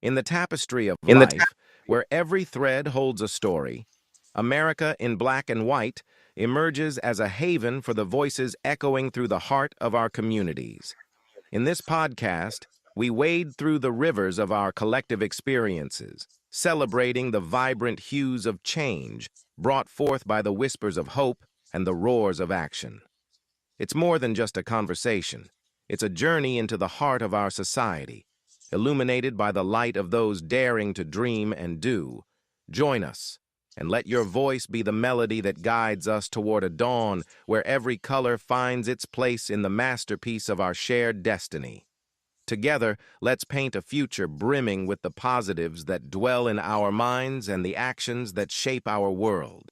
In the tapestry of In the life, where every thread holds a story, America in black and white emerges as a haven for the voices echoing through the heart of our communities. In this podcast, we wade through the rivers of our collective experiences, celebrating the vibrant hues of change brought forth by the whispers of hope and the roars of action. It's more than just a conversation. It's a journey into the heart of our society, illuminated by the light of those daring to dream and do. Join us, and let your voice be the melody that guides us toward a dawn where every color finds its place in the masterpiece of our shared destiny. Together, let's paint a future brimming with the positives that dwell in our minds and the actions that shape our world.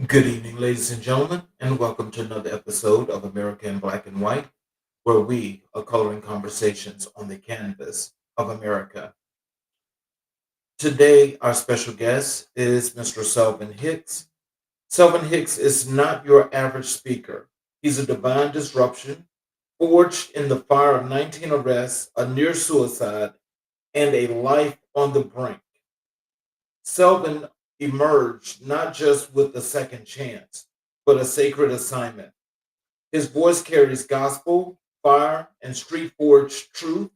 Good evening, ladies and gentlemen, and welcome to another episode of America in Black and White, where we are coloring conversations on the canvas of America. Today, our special guest is Mr. Selvin Hicks. Selvin Hicks is not your average speaker. He's a divine disruption, forged in the fire of 19 arrests, a near suicide, and a life on the brink. Selvin emerged not just with a second chance, but a sacred assignment. His voice carries gospel, fire, and street forged truth,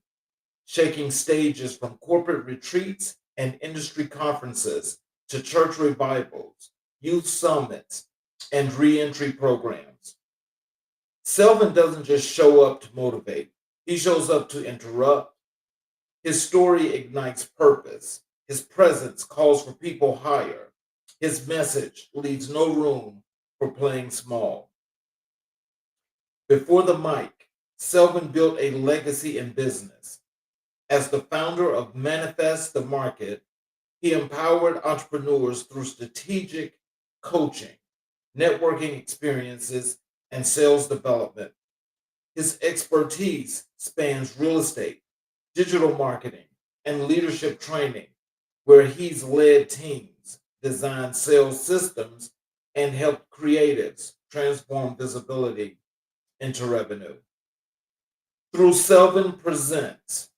shaking stages from corporate retreats and industry conferences to church revivals, youth summits, and reentry programs. Selvin doesn't just show up to motivate, he shows up to interrupt. His story ignites purpose. His presence calls for people higher. His message leaves no room for playing small. Before the mic, Selvin built a legacy in business. As the founder of Manifest the Market, he empowered entrepreneurs through strategic coaching, networking experiences, and sales development. His expertise spans real estate, digital marketing, and leadership training, where he's led teams, designed sales systems, and helped creatives transform visibility into revenue. Through Selvin Presents,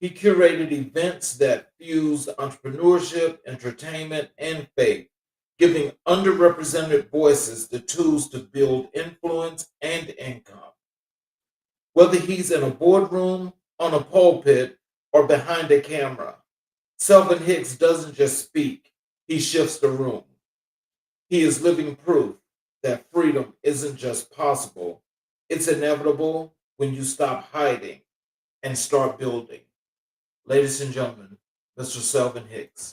he curated events that fused entrepreneurship, entertainment, and faith, giving underrepresented voices the tools to build influence and income. Whether he's in a boardroom, on a pulpit, or behind a camera, Selvin Hicks doesn't just speak, he shifts the room. He is living proof that freedom isn't just possible, it's inevitable when you stop hiding and start building. Ladies and gentlemen, Mr. Selvin Hicks.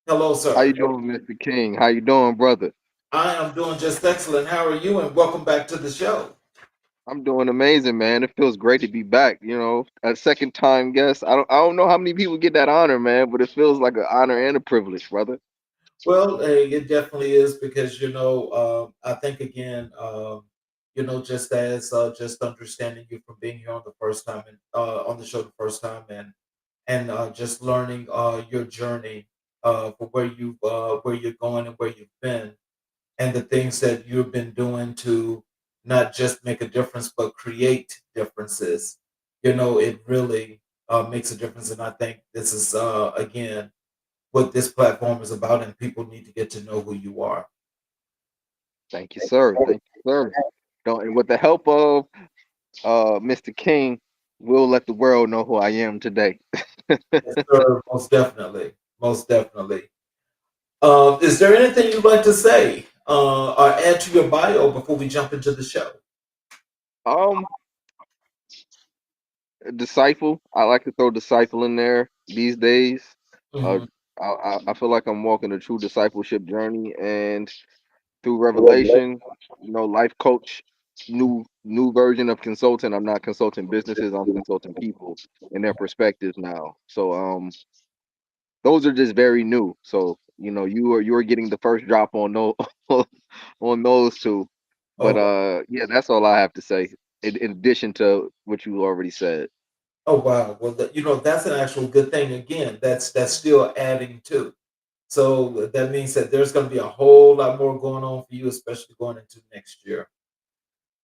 Hello, How you sir. doing, Mr. King? How you doing, brother? I am doing just excellent. How are you? And welcome back to the show. I'm doing amazing, man. It feels great to be back. A second time guest. I don't know how many people get that honor, man, but it feels like an honor and a privilege, brother. Well, it definitely is because I think again, just as just understanding you from being here on the first time and on the show the first time, and just learning your journey for where you're going and where you've been, and the things that you've been doing to not just make a difference but create differences. It really makes a difference, and I think this is again what this platform is about, and people need to get to know who you are. Thank you, sir. Thank you, sir. Don't, and with the help of Mr. King, we'll let the world know who I am today. Yes, sir. Most definitely. Most definitely. Is there anything you'd like to say or add to your bio before we jump into the show? Um, Disciple. I like to throw disciple in there these days. Uh, Hmm. I feel like I'm walking a true discipleship journey, and through revelation, life coach, new version of consultant. I'm not consulting businesses, I'm consulting people and their perspectives now. So those are just very new. So you're getting the first drop on those on those two. But Oh, yeah, that's all I have to say. In addition to what you already said. oh wow. Well, that's an actual good thing. Again, that's still adding to. So that means that there's going to be a whole lot more going on for you, especially going into next year.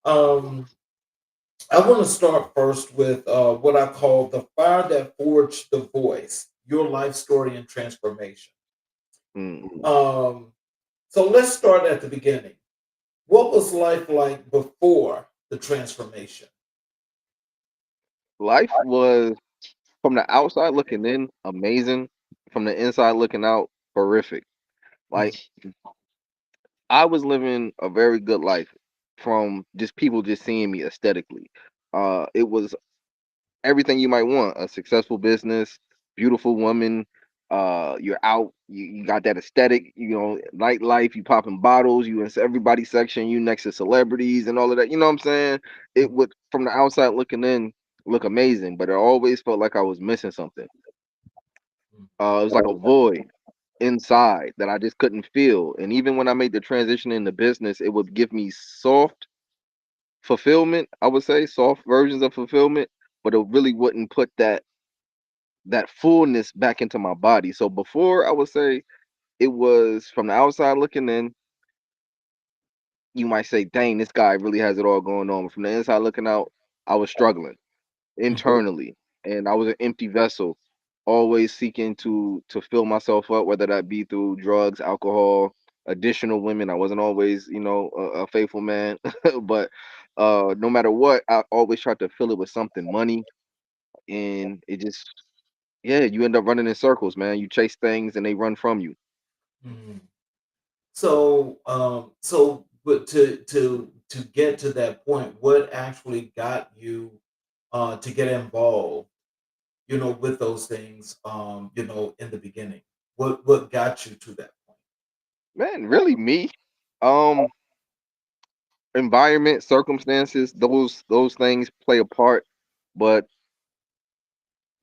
Um, I want to start first with what I call the fire that forged the voice, your life story and transformation. Mm. Um, so let's start at the beginning. What was life like before the transformation? Life was, from the outside looking in, amazing. From the inside looking out, horrific. Mhm, Like, I was living a very good life from just people just seeing me aesthetically. It was everything you might want: a successful business, beautiful woman. You're out. You got that aesthetic. You know, nightlife. You popping bottles. You in everybody's section. You next to celebrities and all of that. You know what I'm saying? It mhm, would, from the outside looking in, look amazing, but it always felt like I was missing something. It was like a void inside that I just couldn't feel. And even when I made the transition into business, it would give me soft fulfillment. I would say soft versions of fulfillment, but it really wouldn't put that fullness back into my body. So before, I would say it was, from the outside looking in, you might say, dang, this guy really has it all going on. But from the inside looking out, I was struggling mhm, internally, and I was an empty vessel, always seeking to fill myself up, whether that be through drugs, alcohol, additional women. I wasn't always, a faithful man, but no matter what, I always tried to fill it with something, money, and it just, yeah, you end up running in circles, man. You chase things and they run from you. mhm. But to get to that point, what actually got you to get involved, with those things, in the beginning? What got you to that point? Man, really me. Um, Environment, circumstances, those things play a part, but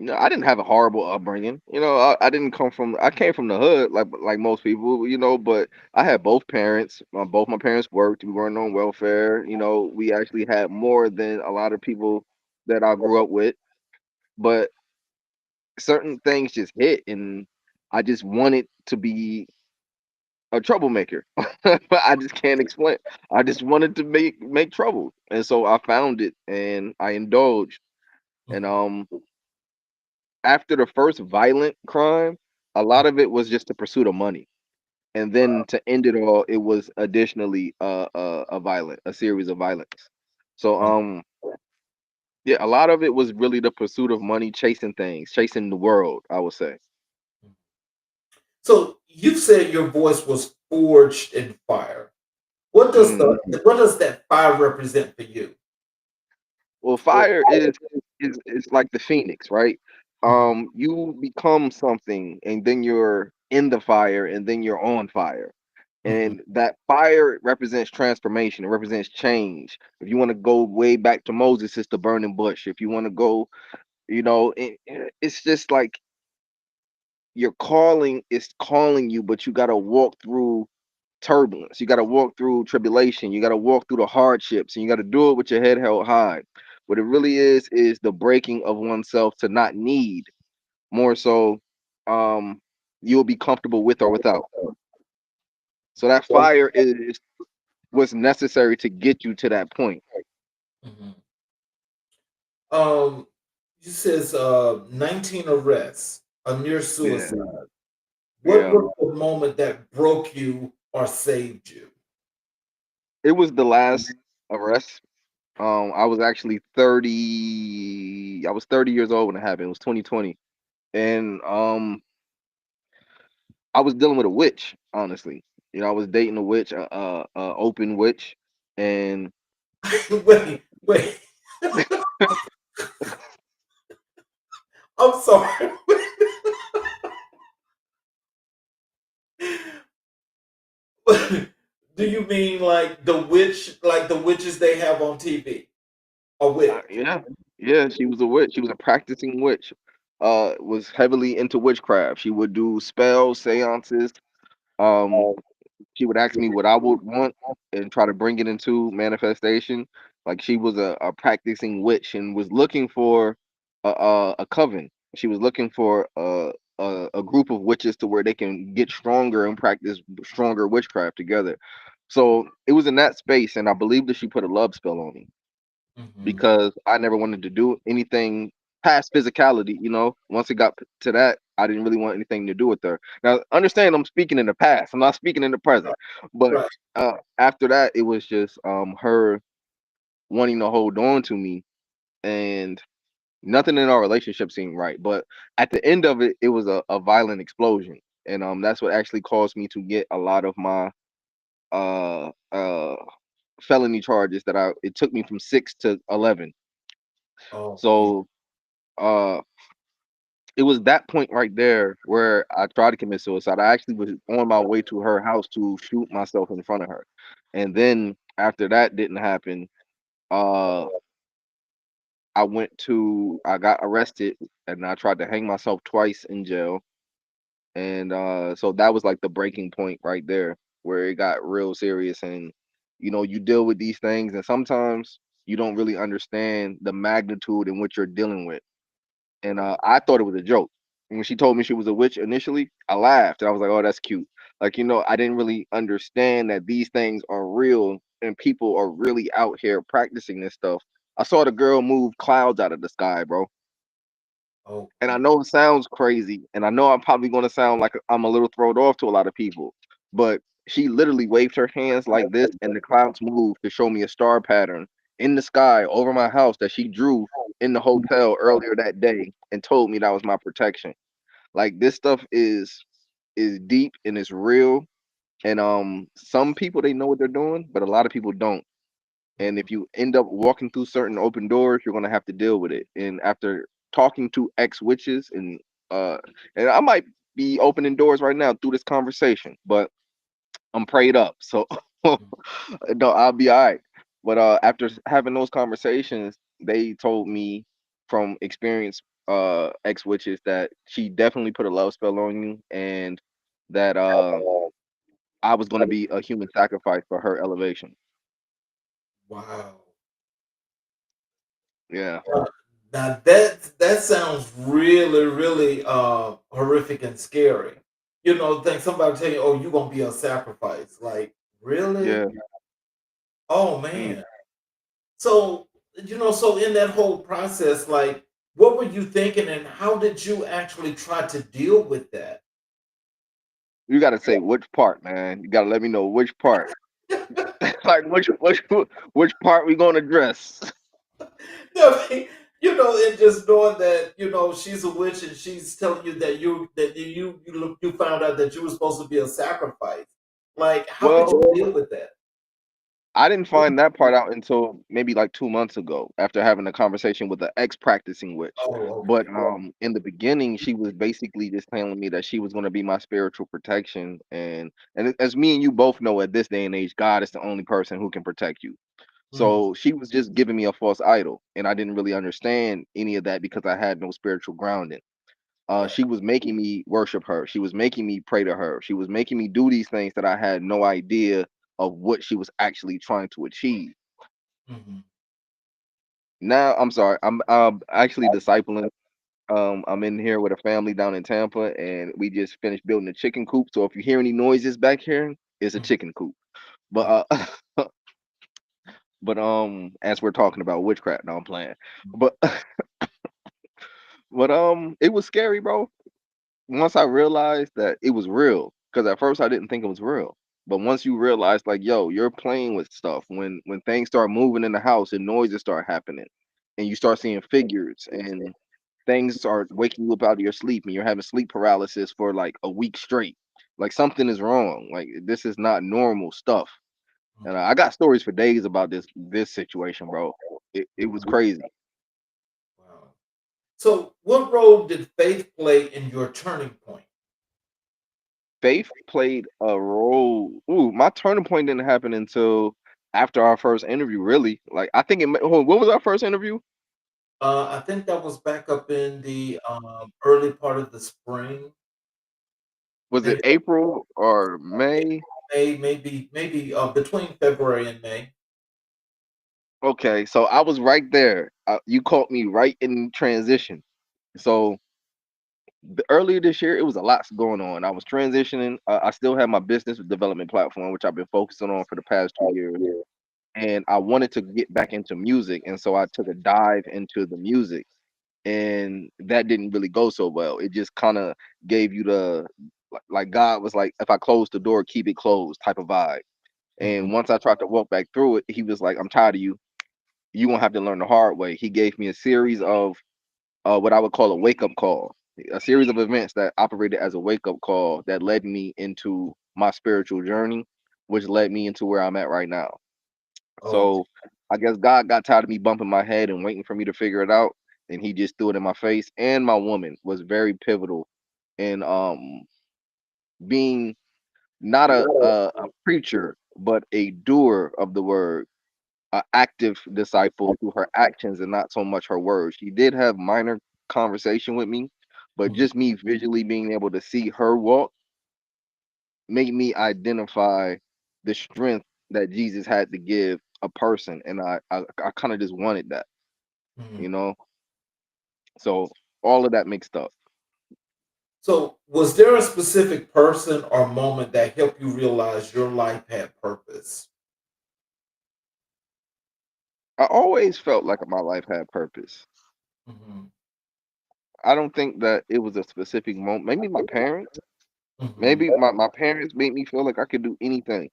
I didn't have a horrible upbringing. I didn't come from. I came from the hood, like most people. But I had both parents. Both my parents worked. We weren't on welfare. We actually had more than a lot of people that I grew up with. But certain things just hit, and I just wanted to be a troublemaker. I just can't explain. I just wanted to make trouble, and so I found it, and I indulged. And Mhm, after the first violent crime, a lot of it was just the pursuit of money, and then to end it all, it was additionally a series of violence. So mhm. yeah, a lot of it was really the pursuit of money, chasing things, chasing the world, I would say. So you said your voice was forged in fire. Mhm. What does that fire represent for you? Well, fire is like the phoenix, right? Mhm, You become something, and then you're in the fire, and then you're on fire. mhm, And that fire represents transformation. It represents change. If you want to go way back to Moses, it's the burning bush. If you want to go, it's just like your calling is calling you, but you got to walk through turbulence. You got to walk through tribulation. You got to walk through the hardships, and you got to do it with your head held high. What it really is the breaking of oneself to not need, more so. Um, you'll be comfortable with or without. So that fire is what's necessary to get you to that point. mhm. Um, you says 19 arrests, a near Yeah, suicide. What yeah. was the moment that broke you or saved you? It was the last arrest. I was actually 30. I was 30 years old when it happened. It was 2020, and I was dealing with a witch. Honestly, I was dating a witch, a open witch, and Wait. I'm sorry. Do you mean like the witch, like the witches they have on TV? A witch. yeah, yeah. She was a witch. She was a practicing witch. Was heavily into witchcraft. She would do spells, seances. Um, She would ask me what I would want and try to bring it into manifestation. Like, she was a practicing witch and was looking for a coven. She was looking for a group of witches to where they can get stronger and practice stronger witchcraft together. So it was in that space, and I believe that she put a love spell on me. Mm-hmm. because I never wanted to do anything past physicality. Once it got to that, I didn't really want anything to do with her. Now, understand, I'm speaking in the past. I'm not speaking in the present. But Right. after that, it was just her wanting to hold on to me, and nothing in our relationship seemed right. But at the end of it, it was a violent explosion, and that's what actually caused me to get a lot of my uh uh felony charges that it took me from 6 to 11. Oh man. So uh it was that point right there where I tried to commit suicide. I actually was on my way to her house to shoot myself in front of her. And then after that didn't happen, uh I got arrested, and I tried to hang myself twice in jail. And so that was like the breaking point right there where it got real serious. And you deal with these things, and sometimes you don't really understand the magnitude in which you're dealing with. And I thought it was a joke. And when she told me she was a witch initially, I laughed and I was like, "Oh, that's cute." Like, I didn't really understand that these things are real and people are really out here practicing this stuff. I saw the girl move clouds out of the sky, bro. And I Okay. know it sounds crazy, and I know I'm probably going to sound like I'm a little thrown off to a lot of people, but she literally waved her hands like this, and the clouds moved to show me a star pattern in the sky over my house that she drew in the hotel earlier that day, and told me that was my protection. Like, this stuff is deep and it's real, and some people, they know what they're doing, but a lot of people don't. And Mhm. if you end up walking through certain open doors, you're gonna have to deal with it. And after talking to ex witches, uh and I might be opening doors right now through this conversation, but I'm prayed up, so no, I'll be all right. But after having those conversations, they told me from experience, ex witches, that she definitely put a love spell on you, and that I was going to be a human sacrifice for her elevation. Wow. Yeah. Uh, Now that sounds really, really horrific and scary. Think somebody tell you, "Oh, you're gonna be a sacrifice." Like, really? Yeah. Oh Mm. man. So so in that whole process, like, what were you thinking, and how did you actually try to deal with that? You gotta say which part, man. You gotta let me know which part. Like which part we gonna address. No, I mean, and just knowing that she's a witch and she's telling you that you found out that you were supposed to be a sacrifice. Like, how did you Well, deal with that? I didn't find that part out until maybe like 2 months ago after having a conversation with an ex practicing witch. Oh, But okay. in the beginning, she was basically just telling me that she was gonna be my spiritual protection, and as me and you both know, at this day and age, God is the only person who can protect you. Mhm. So she was just giving me a false idol, and I didn't really understand any of that because I had no spiritual grounding. Right. She was making me worship her. She was making me pray to her. She was making me do these things that I had no idea of what she was actually trying to achieve. Mhm. Now, I'm sorry, I'm actually discipling. I'm in here with a family down in Tampa, and we just finished building a chicken coop. So if you hear any noises back here, it's a Mhm. chicken coop. But but as we're talking about witchcraft, now I'm playing. But it was scary, bro. Once I realized that it was real, because at first I didn't think it was real. But once you realize, like, yo, you're playing with stuff. When things start moving in the house and noises start happening, and you start seeing figures and things start waking you up out of your sleep, and you're having sleep paralysis for like a week straight, like something is wrong. Like, this is not normal stuff. And Mhm. I got stories for days about this situation, bro. It was crazy. Wow. So, what role did faith play in your turning point? Faith played a role. Ooh, my turning point didn't happen until after our first interview. Really, like I think hold on, when was our first interview? I think that was back up in the early part of the spring, Was it maybe April or May? May, maybe between February and May. Okay, so I was right there. You caught me right in transition. So earlier this year, it was a lot going on. I was transitioning. I still had my business development platform, which I've been focusing on for the past 2 years. and I wanted to get back into music, and so I took a dive into the music, and that didn't really go so well. It just kind of gave you the like God was like, if I close the door, keep it closed type of vibe. Mhm. And once I tried to walk back through it, he was like, I'm tired of you. You won't have to learn the hard way. He gave me a series of what I would call a wake up call, a series of events that operated as a wake up call that led me into my spiritual journey, which led me into where I'm at right now. Oh. So I guess God got tired of me bumping my head and waiting for me to figure it out, and He just threw it in my face. And my woman was very pivotal in being not a preacher, but a doer of the word, an active disciple through her actions and not so much her words. She did have minor conversation with me, but Mhm. just me visually being able to see her walk made me identify the strength that Jesus had to give a person, and I kind of just wanted that, you Mhm. know. So all of that mixed up. So, was there a specific person or moment that helped you realize your life had purpose? I always felt like my life had purpose. Mhm. I don't think that it was a specific moment. Maybe my parents. Mhm. Maybe my parents made me feel like I could do anything.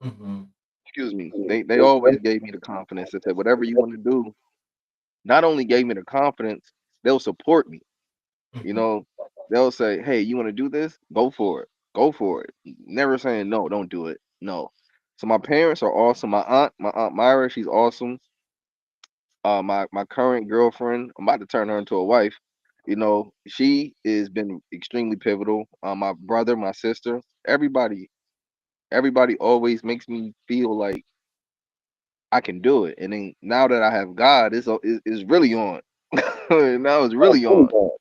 Mhm. Excuse me. They always gave me the confidence and said, whatever you want to do, not only gave me the confidence, they'll support me. You Mhm. know, they'll say, hey, you want to do this? Go for it. Go for it. Never saying no, don't do it. No. So my parents are awesome. My aunt Myra, she's awesome. My current girlfriend, I'm about to turn her into a wife. You know, she has been extremely pivotal. My brother, my sister, everybody always makes me feel like I can do it. And then now that I have God, it's really on. Now it's really on. Well,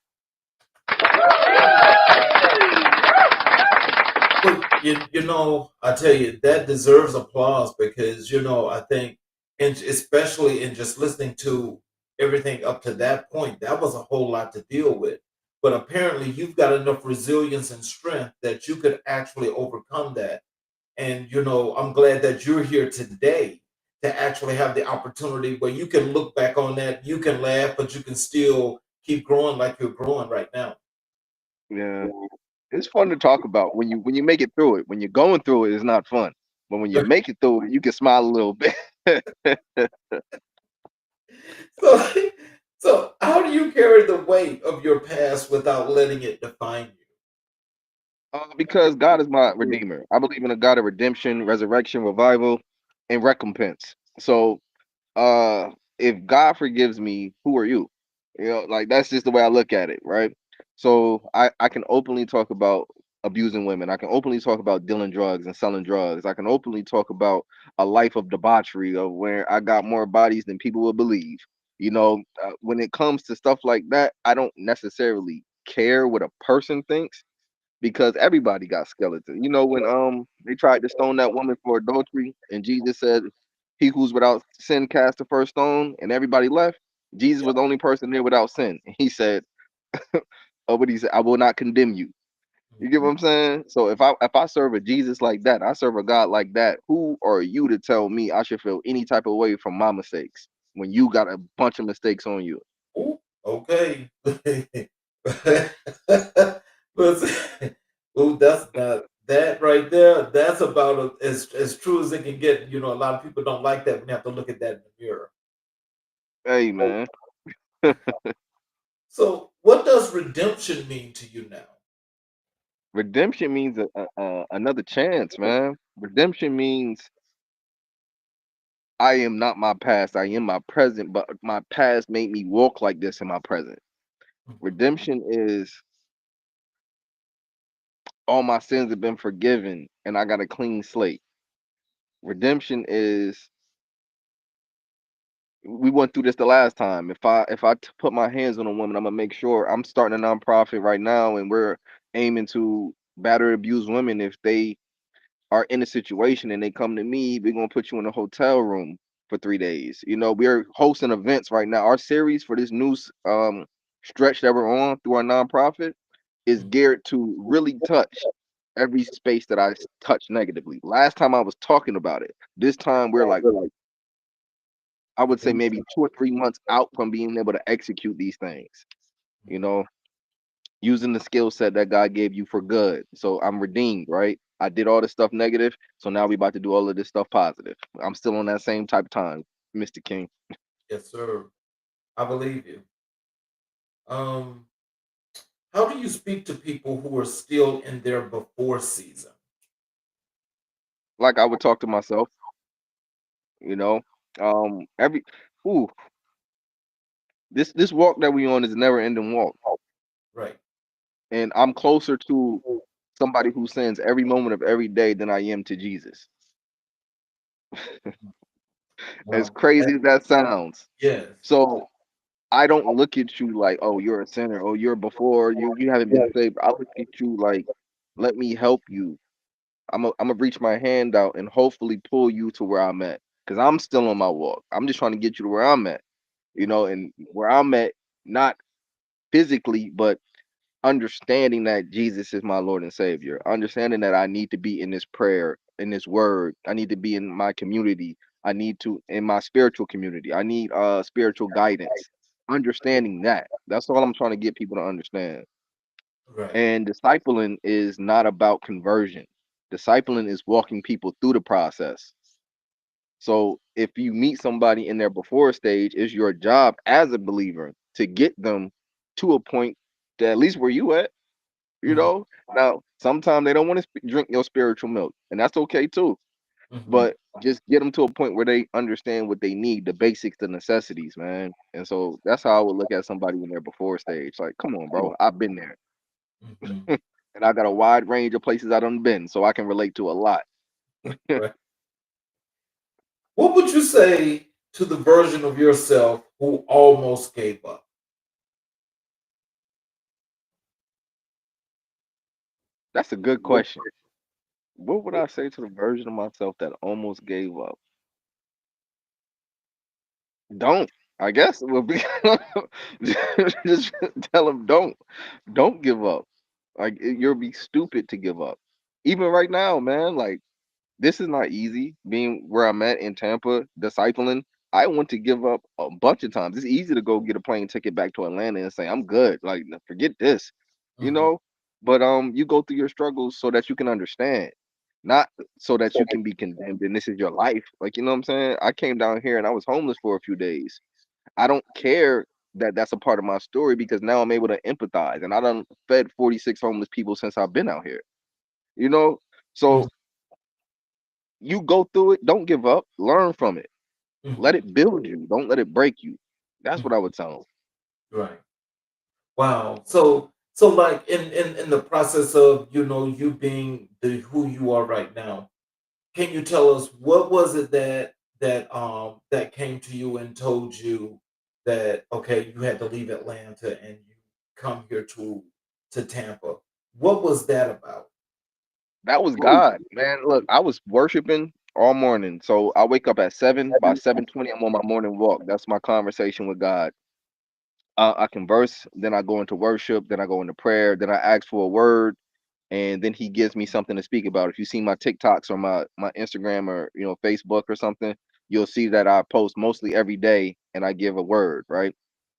I tell you, that deserves applause because, I think, and especially in just listening to everything up to that point, that was a whole lot to deal with. But apparently, you've got enough resilience and strength that you could actually overcome that. And, I'm glad that you're here today to actually have the opportunity where you can look back on that, you can laugh, but you can still keep growing like you're growing right now. Yeah. It's fun to talk about when you make it through it. When you're going through it, it's not fun. But when you make it through it, you can smile a little bit. So, so how do you carry the weight of your past without letting it define Because God is my redeemer. I believe in a God of redemption, resurrection, revival, and recompense. So uh if God forgives me, who are you? You know, like that's just the way I look at it, right? So I can openly talk about abusing women. I can openly talk about dealing drugs and selling drugs. I can openly talk about a life of debauchery of where I got more bodies than people would believe. You know, when it comes to stuff like that, I don't necessarily care what a person thinks because everybody got skeletons. You know, when they tried to stone that woman for adultery, and Jesus said, "He who's without sin cast the first stone," and everybody left. Jesus was the only person there without sin. He said, "Oh, but he said, I will not condemn you." You get what you? I'm saying? So if I serve a Jesus like that, I serve a God like that. Who are you to tell me I should feel any type of way from my mistakes when you got a bunch of mistakes on you? Ooh, okay. Listen, ooh, that's not that right there. That's about as true as it can get. A lot of people don't like that when you have to look at that in the mirror. Hey, man. So, what does redemption mean to you now? Redemption means another chance, man. Redemption means I am not my past. I am my present, but my past made me walk like this in my present. Mhm. Redemption is all my sins have been forgiven and I got a clean slate. Redemption is we went through this the last time. If I put my hands on a woman, I'm gonna make sure I'm starting a nonprofit right now, and we're aiming to batter abuse women if they are in a situation and they come to me, we're gonna put you in a hotel room for 3 days. You know, we're hosting events right now. Our series for this new stretch that we're on through our nonprofit is geared to really touch. every space that touch negatively. Last time I was talking about it. This time we're like, I would say maybe 2 or 3 months out from being able to execute these things. You know, using the skill set that God gave you for good. So I'm redeemed, right? I did all this stuff negative, so now we about to do all of this stuff positive. I'm still on that same type of time, Mr. King. Yes, sir. I believe you. Um, how do you speak to people who are still in their before season? Like I would talk to myself, you know. Every ooh, this walk that we on is a never ending walk. Right. And I'm closer to somebody who sins every moment of every day than I am to Jesus. As Wow. crazy as that sounds. Yes. So I don't look at you like, oh, you're a sinner, oh, you're before, you haven't been saved. I look at you like, let me help you. I'm gonna reach my hand out and hopefully pull you to where I'm at. Cause I'm still on my walk. I'm just trying to get you to where I'm at, and where I'm at, not physically, but understanding that Jesus is my Lord and Savior, understanding that I need to be in this prayer, in this word, I need to be in my community, I need to in my spiritual community, I need spiritual guidance. Understanding that. That's all I'm trying to get people to understand. Right. And discipling is not about conversion. Discipling is walking people through the process. So if you meet somebody in their before stage, it's your job as a believer to get them to a point that at least where you at. You Mhm. know, now sometimes they don't want to drink your spiritual milk, and that's okay too. Mhm. But just get them to a point where they understand what they need, the basics, the necessities, man. And so that's how I would look at somebody in their before stage. Like, come on, bro, I've been there, Mhm. and I got a wide range of places I done been, so I can relate to a lot. Right. What would you say to the version of yourself who almost gave up? That's a good question. What would I say to the version of myself that almost gave up? Don't. I guess it would be just tell them don't give up. Like you'll be stupid to give up. Even right now, man, like this is not easy being where I'm at in Tampa, discipling. I want to give up a bunch of times. It's easy to go get a plane ticket back to Atlanta and say, I'm good. Like, forget this, you Mhm. know? But you go through your struggles so that you can understand, not so that you can be condemned and this is your life. Like, you know what I'm saying? I came down here and I was homeless for a few days. I don't care that that's a part of my story because now I'm able to empathize and I done fed 46 homeless people since I've been out here, you know? Mhm. So you go through it, don't give up, learn from it. Let Mhm. it build you, don't let it break you. That's Mhm. what I would tell them. Right. Wow. So like in the process of you being the who you are right now, can you tell us what was it that came to you and told you that okay, you had to leave Atlanta and you come here to Tampa? What was that about? That was God, man. Look, I was worshiping all morning. So I wake up at 7. By 7:20, I'm on my morning walk. That's my conversation with God. I converse, then I go into worship, then I go into prayer, then I ask for a word, and then he gives me something to speak about. If you see my TikToks or my Instagram or Facebook or something, you'll see that I post mostly every day and I give a word, right?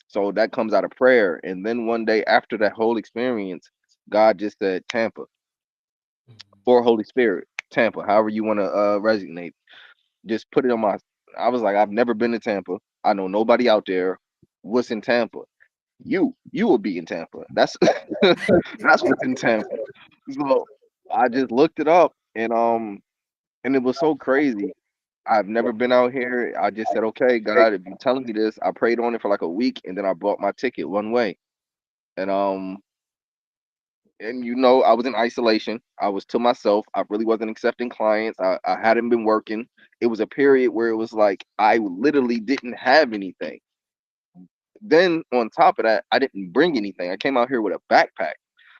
So that comes out of prayer. And then one day after that whole experience, God just said Tampa Mhm. or Holy Spirit, Tampa, however you want to resonate. Just put it on my. I was like, I've never been to Tampa. I know nobody out there. What's in Tampa? You will be in Tampa. That's that's what's in Tampa. So I just looked it up and it was so crazy. I've never been out here. I just said, okay, God, if you're telling me this, I prayed on it for like a week and then I bought my ticket one way. And I was in isolation. I was to myself. I really wasn't accepting clients. I hadn't been working. It was a period where it was like I literally didn't have anything. Then on top of that, I didn't bring anything. I came out here with a backpack.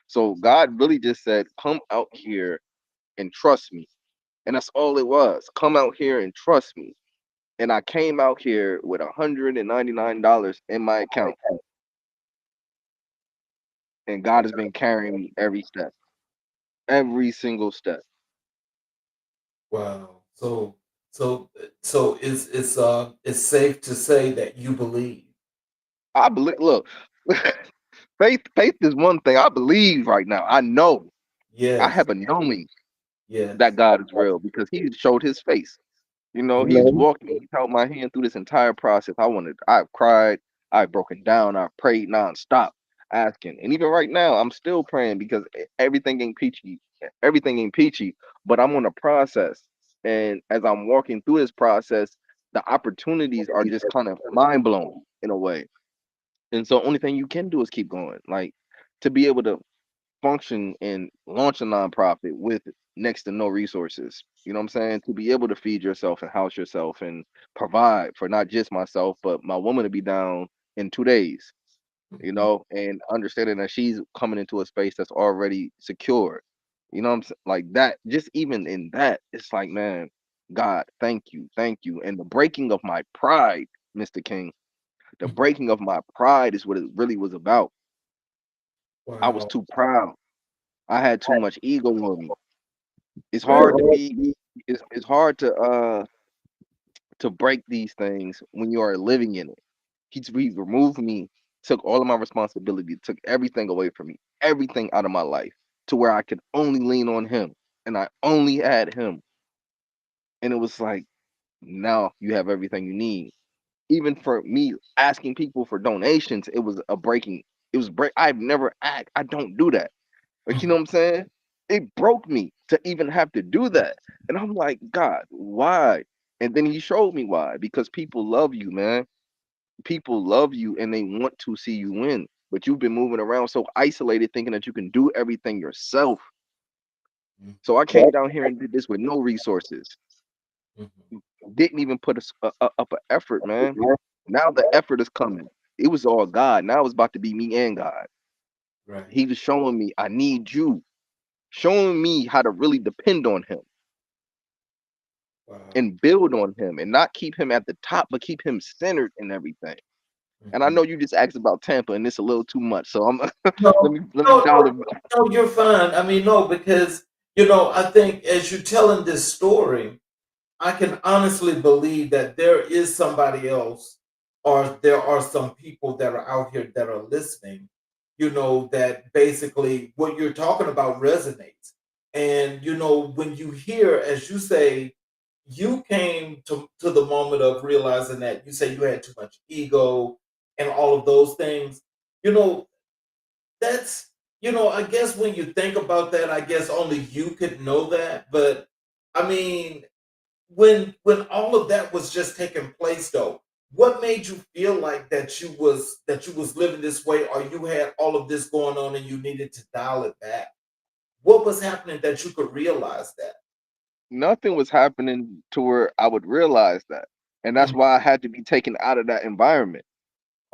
So God really just said, come out here and trust me. And that's all it was. Come out here and trust me. And I came out here with $199 in my account. And God has been carrying me every step. every single step. Wow. So it's safe to say that you believe. I believe. Look, faith is one thing. I believe right now. I know. I Yes. have a knowing that Yes. God is real because He showed His face. He's walked me, He's held my hand through this entire process. I've cried, I've broken down, I've prayed nonstop, asking. And even right now, I'm still praying because everything ain't peachy. Everything ain't peachy, but I'm on a process. And as I'm walking through this process, the opportunities are just kind of mind blowing in a way. And so only thing you can do is keep going. Like to be able to function and launch a nonprofit with next to no resources. You know what I'm saying? To be able to feed yourself and house yourself and provide for not just myself, but my woman to be down in 2 days, Mhm. and understanding that she's coming into a space that's already secure. You know what I'm saying? Like that, just even in that, it's like, man, God, thank you, thank you. And the breaking of my pride, Mr. King, the Mhm. breaking of my pride is what it really was about. I was Wow. too proud. I had too much ego on me. It's hard to be it's hard to break these things when you are living in it. He removed me, took all of my responsibility, took everything away from me, everything out of my life to where I could only lean on him. And I only had him. And it was like, now you have everything you need. Even for me asking people for donations, it was a breaking. It was break. I've never asked. I don't do that. Like, you know Mhm. what I'm saying? It broke me to even have to do that. And I'm like, God, why? And then he showed me why. Because people love you, man. People love you and they want to see you win. But you've been moving around so isolated, thinking that you can do everything yourself. Mhm. So I came down here and did this with no resources. Mhm. Didn't even put up an effort, man. Now the effort is coming. It was all God. Now it's about to be me and God. Right. He was showing me, I need you, showing me how to really depend on him Wow. and build on him and not keep him at the top, but keep him centered in everything. And I Mhm. know you just asked about Tampa, and it's a little too much, so I'm No, let me no, dial no, it. no, you're fine. I mean, no, because I think as you're telling this story, I can honestly believe that there is somebody else, or there are some people that are out here that are listening, that basically what you're talking about resonates. And, when you hear, as you say, you came to the moment of realizing that you say you had too much ego and all of those things, you know, that's, I guess when you think about that, I guess only you could know that. But I mean, when all of that was just taking place though, what made you feel like that you was living this way, or you had all of this going on and you needed to dial it back? What was happening that you could realize that? Nothing was happening to where I would realize that, and that's Mm. why I had to be taken out of that environment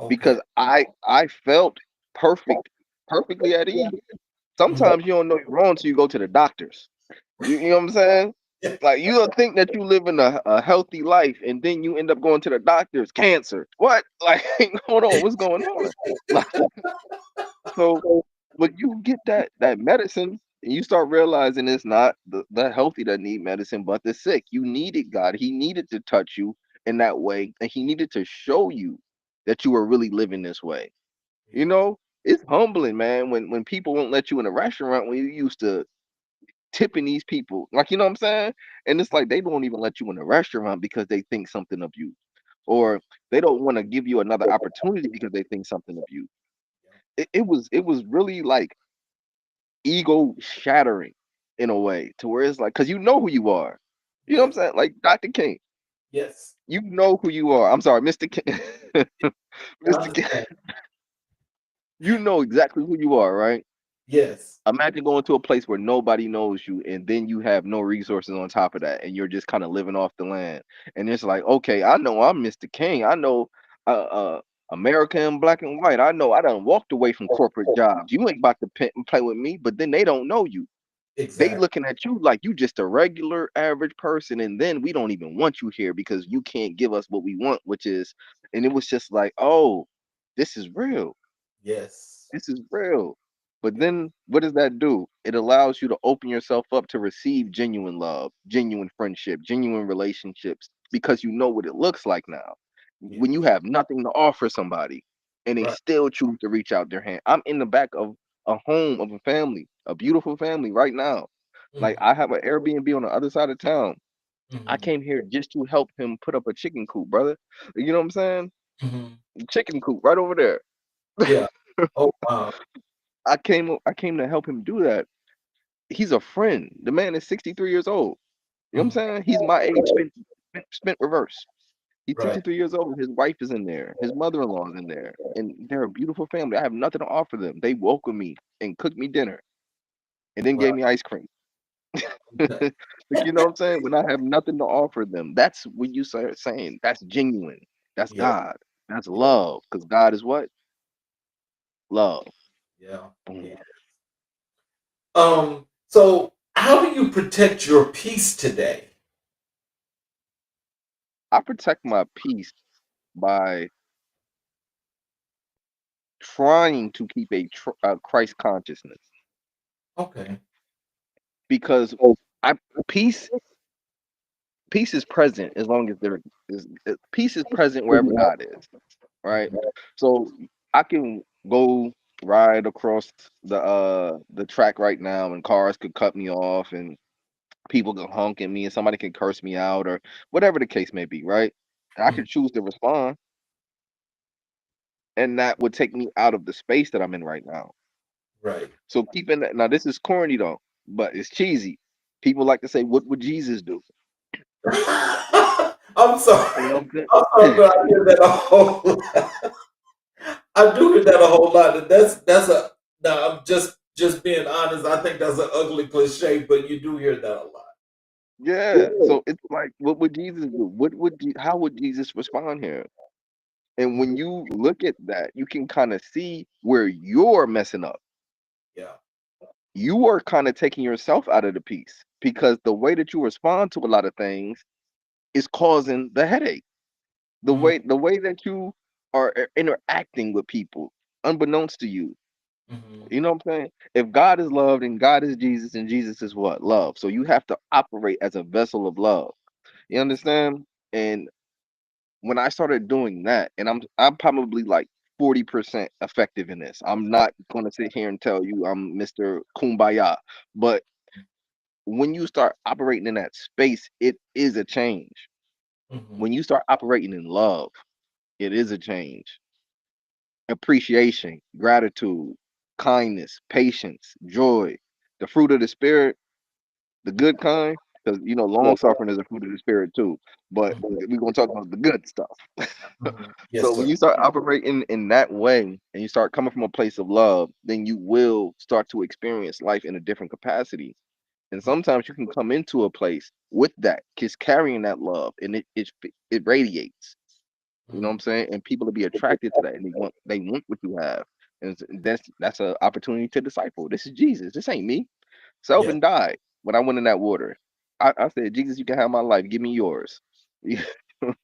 Okay. because I felt perfect, perfectly at ease. Mhm. Sometimes you don't know you're wrong until you go to the doctors. You know what I'm saying? Like you don't think that you live in a healthy life, and then you end up going to the doctors, cancer. What? Like, hold on, what's going on? Like, so when you get that medicine, and you start realizing it's not the healthy that need medicine, but the sick. You needed God. He needed to touch you in that way, and He needed to show you that you were really living this way. You Yeah. know, it's humbling, man. When people won't let you in a restaurant when you used to tipping these people. Like, you know what I'm saying? And it's like they don't even let you in a restaurant because they think something of you. Yeah. Or they don't want to give you another opportunity because they think something of you. Yeah. It was really like ego shattering in a way to where it's like because you know who you are. You know what Yeah. I'm saying? Like Dr. King, Yes. you know who you are. I'm sorry, Mr. King. I Mr. King, understand. you know exactly who you are, right? Yes. Imagine going to a place where nobody knows you, and then you have no resources on top of that, and you're just kind of living off the land. And it's like, okay, I know I'm Mr. King. I know America in black and white. I know I done walked away from corporate jobs. You ain't about to play with me, but then they don't know you. They Exactly. looking at you like you just a regular average person, and then we don't even want you here because you can't give us what we want, which is, and it was just like, oh, this is real. Yes. This is real. But then what does that do? It allows you to open yourself up to receive genuine love, genuine friendship, genuine relationships because you know what it looks like now. When you Yes. have nothing to offer somebody and they Right. still choose to reach out their hand. I'm in the back of a home of a family, a beautiful family right now. Like Hmm. I have an Airbnb on the other side of town. I Hmm. came here just to help him put up a chicken coop, brother. You know what I'm saying? Hmm. Chicken coop right over there. Yeah. Oh wow. I came to help him do that. He's a friend. The man is 63 years old. You know what Hmm. I'm saying? He's my age, spent reverse. He's Right. 63 years old. His wife is in there. His mother-in-law is in there. And they're a beautiful family. I have nothing to offer them. They welcomed me and cooked me dinner and then gave Right. me ice cream. Okay. Like, you know what I'm saying? When I have nothing to offer them, that's when you start saying that's genuine. That's Yeah. God. That's Yeah. love. Because God is what? Love. Yeah. Boom. Yeah. So how do you protect your peace today? I protect my peace by trying to keep a Christ consciousness Okay. because I peace peace is present as long as there is peace is present wherever God is, right? Mhm. So I can go ride across the track right now and cars could cut me off and people can honk at me and somebody can curse me out or whatever the case may be, right? And I Mhm. could choose to respond and that would take me out of the space that I'm in right now. Right. So keeping that now this is corny though, but it's cheesy. People like to say, "What would Jesus do?" I'm You know sorry. what I'm I'm sorry, but I hear that a whole lot. I do hear that a whole lot. And that's a now I'm just being honest. I think that's an ugly cliche, but you do hear that a lot. Yeah. So it's like, what would Jesus do? How would Jesus respond here? And Mhm. when you look at that, you can kind of see where you're messing up. Yeah. You are kind of taking yourself out of the piece because the way that you respond to a lot of things is causing the headache. Mhm. The way that you are interacting with people, unbeknownst to you. Mhm. You know what I'm saying? If God is love, then God is Jesus, and Jesus is what? Love. So you have to operate as a vessel of love. You understand? And when I started doing that, and I'm probably like 40% effective in this. I'm not gonna sit here and tell you I'm Mr. Kumbaya, but when you start operating in that space, it is a change. Mhm. When you start operating in love, it is a change. Appreciation, gratitude, kindness, patience, joy, the fruit of the spirit, the good kind, because long suffering is a fruit of the spirit too. But Mhm. we're gonna talk about the good stuff. Mhm. So Yes, when sir. you start operating in that way and you start coming from a place of love, then you will start to experience life in a different capacity. And sometimes you can come into a place with that, just carrying that love, and it radiates. You know what Mhm. I'm saying? And people will be attracted to that, and they want what you have. And that's an opportunity to disciple. This is Jesus. This ain't me. Yeah. Selvin died when I went in that water. I said, Jesus, you can have my life. Give me yours.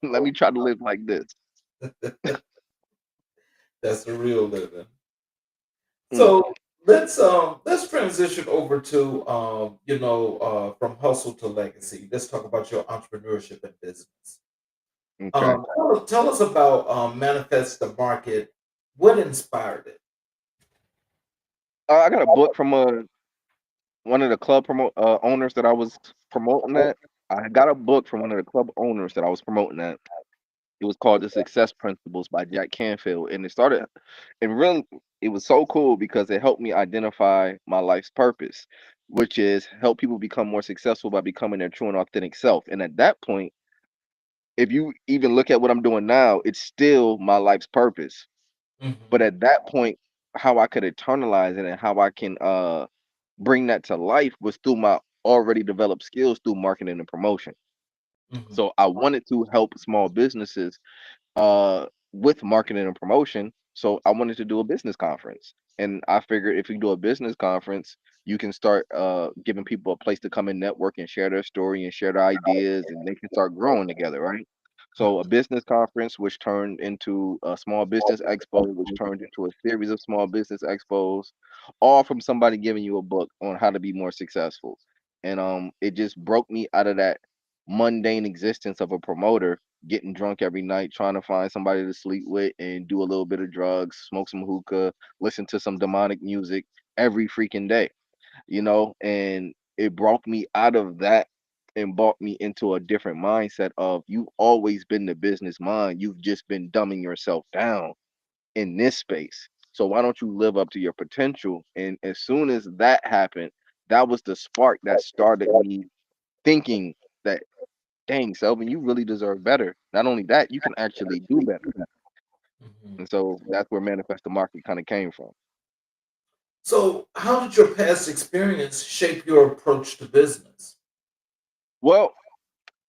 Let me try to live like this. That's the real living. Mm, So let's transition over to from hustle to legacy. Let's talk about your entrepreneurship and business. okay. Tell us about Manifest the Market. What inspired it? I got a book from one of the owners that I was promoting that. I got a book from one of the club owners that I was promoting that. It was called The Success Principles by Jack Canfield, and and really, it was so cool because it helped me identify my life's purpose, which is help people become more successful by becoming their true and authentic self. And at that point, if you even look at what I'm doing now, it's still my life's purpose. But Hmm. at that point, how I could internalize it and how I can bring that to life was through my already developed skills through marketing and promotion. Hmm. So I wanted to help small businesses with marketing and promotion. So I wanted to do a business conference. And I figured if you do a business conference, you can start giving people a place to come and network and share their story and share their ideas and they can start growing together, right? So a business conference, which turned into a small business expo, which turned into a series of small business expos, all from somebody giving you a book on how to be more successful. And it just broke me out of that mundane existence of a promoter, getting drunk every night, trying to find somebody to sleep with and do a little bit of drugs, smoke some hookah, listen to some demonic music every freaking day, and it brought me out of that and brought me into a different mindset of you've always been the business mind. You've just been dumbing yourself down in this space. So why don't you live up to your potential? And as soon as that happened, that was the spark that started me thinking that, dang, Selvin, you really deserve better. Not only that, you can actually do better. Mhm. And so that's where Manifest the Market kind of came from. So, how did your past experience shape your approach to business? Well,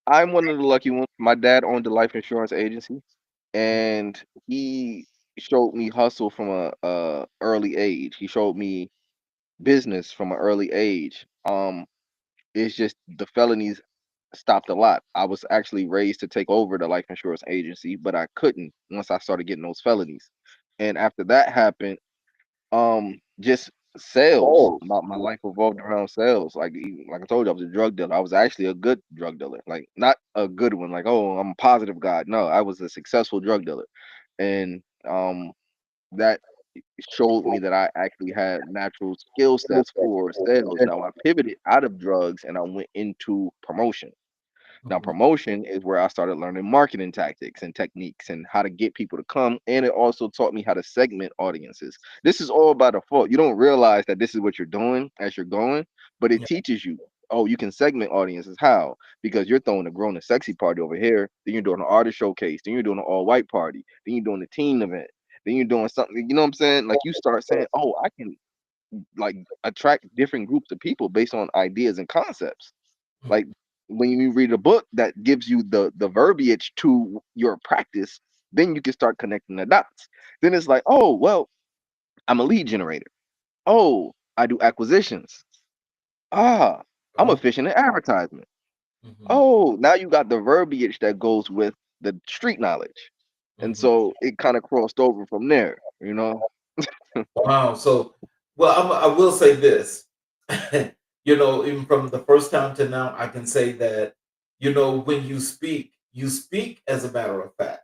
I'm one of the lucky ones. My dad owned a life insurance agency, and he showed me hustle from a early age. He showed me business from an early age. It's just the felonies stopped a lot. I was actually raised to take over the life insurance agency, but I couldn't once I started getting those felonies. And after that happened, just sales. My life revolved around sales. Like I told you, I was a drug dealer. I was actually a good drug dealer. Like not a good one, like, oh, I'm a positive guy. No, I was a successful drug dealer. And that showed me that I actually had natural skill sets for sales. Now I pivoted out of drugs and I went into promotion. Now, Mhm. promotion is where I started learning marketing tactics and techniques and how to get people to come. And it also taught me how to segment audiences. This is all by default. You don't realize that this is what you're doing as you're going, but it Yeah. teaches you, oh, you can segment audiences. How? Because you're throwing a grown and sexy party over here. Then you're doing an artist showcase. Then you're doing an all white party. Then you're doing a teen event. Then you're doing something. You know what I'm saying? Like you start saying, oh, I can like attract different groups of people based on ideas and concepts. Like Mhm. when you read a book that gives you the verbiage to your practice, then you can start connecting the dots. Then it's like, oh well, I'm a lead generator. Oh, I do acquisitions. Ah, I'm Oh. efficient in advertisement. Mhm. Oh, now you got the verbiage that goes with the street knowledge. And Mhm. so it kind of crossed over from there. Wow. So, well, I will say this. Even from the first time to now, I can say that, when you speak as a matter of fact.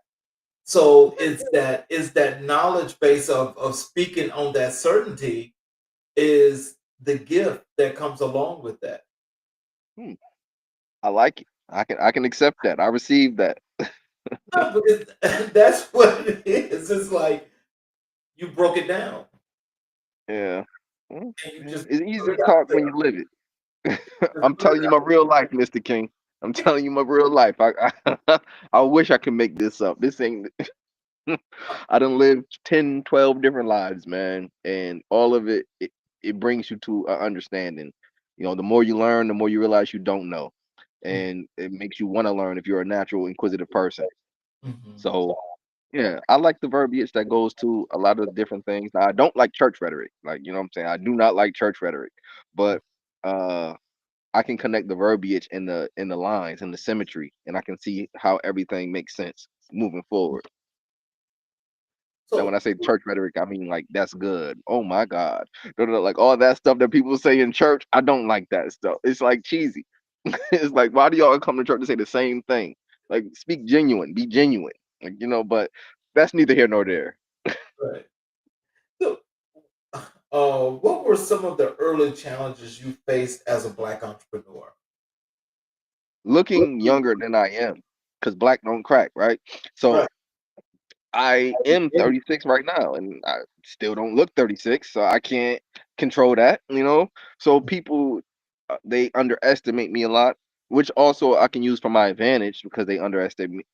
So it's that knowledge base of speaking on that certainty is the gift that comes along with that. Hmm, I like it. I can accept that. I received that. No, but that's what it is. It's like you broke it down Yeah. Mm, and you yeah. just It's easy put to it out talk when there. you live it. Just I'm put it telling you my real life, Mr. King. I'm telling you my real life. I wish I could make this up. This ain't out. I done lived 10, 12 different lives, man. And all of it brings you to an understanding. The more you learn, the more you realize you don't know. Mhm. And it makes you want to learn if you're a natural inquisitive person. Mhm. So yeah, I like the verbiage that goes to a lot of different things. Now, I don't like church rhetoric. Like, you know what I'm saying? I do not like church rhetoric. But uh I can connect the verbiage in the lines and the symmetry, and I can see how everything makes sense moving forward. Now, when So I say church rhetoric, I mean like that's good. Oh my God, no, like all that stuff that people say in church, I don't like that stuff. It's like cheesy. It's like why do y'all come to church to say the same thing? Like speak genuine, be genuine. But that's neither here nor there. right. So, what were some of the early challenges you faced as a Black entrepreneur? Looking younger than I am, because black don't crack, right? So Right. I am 36 right now, and I still don't look 36, so I can't control that. So people they underestimate me a lot, which also I can use for my advantage because they underestimate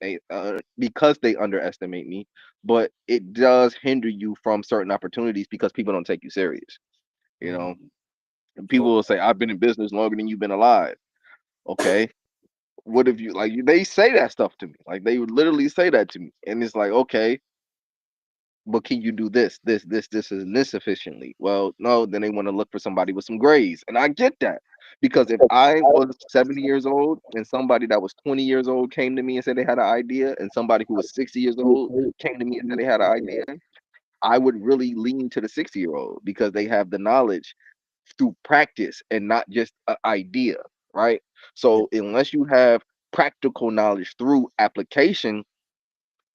me. But it does hinder you from certain opportunities because people don't take you serious. You Mhm. know, and people Oh, will say, "I've been in business longer than you've been alive." Okay, what if you like? They say that stuff to me, like they would literally say that to me, and it's like, okay, but can you do this, and this efficiently? Well, no, then they want to look for somebody with some grades. And I get that. Because if I was 70 years old and somebody that was 20 years old came to me and said they had an idea, and somebody who was 60 years old came to me and said they had an idea, I would really lean to the 60-year-old because they have the knowledge through practice and not just an idea, right? Yeah. So unless you have practical knowledge through application,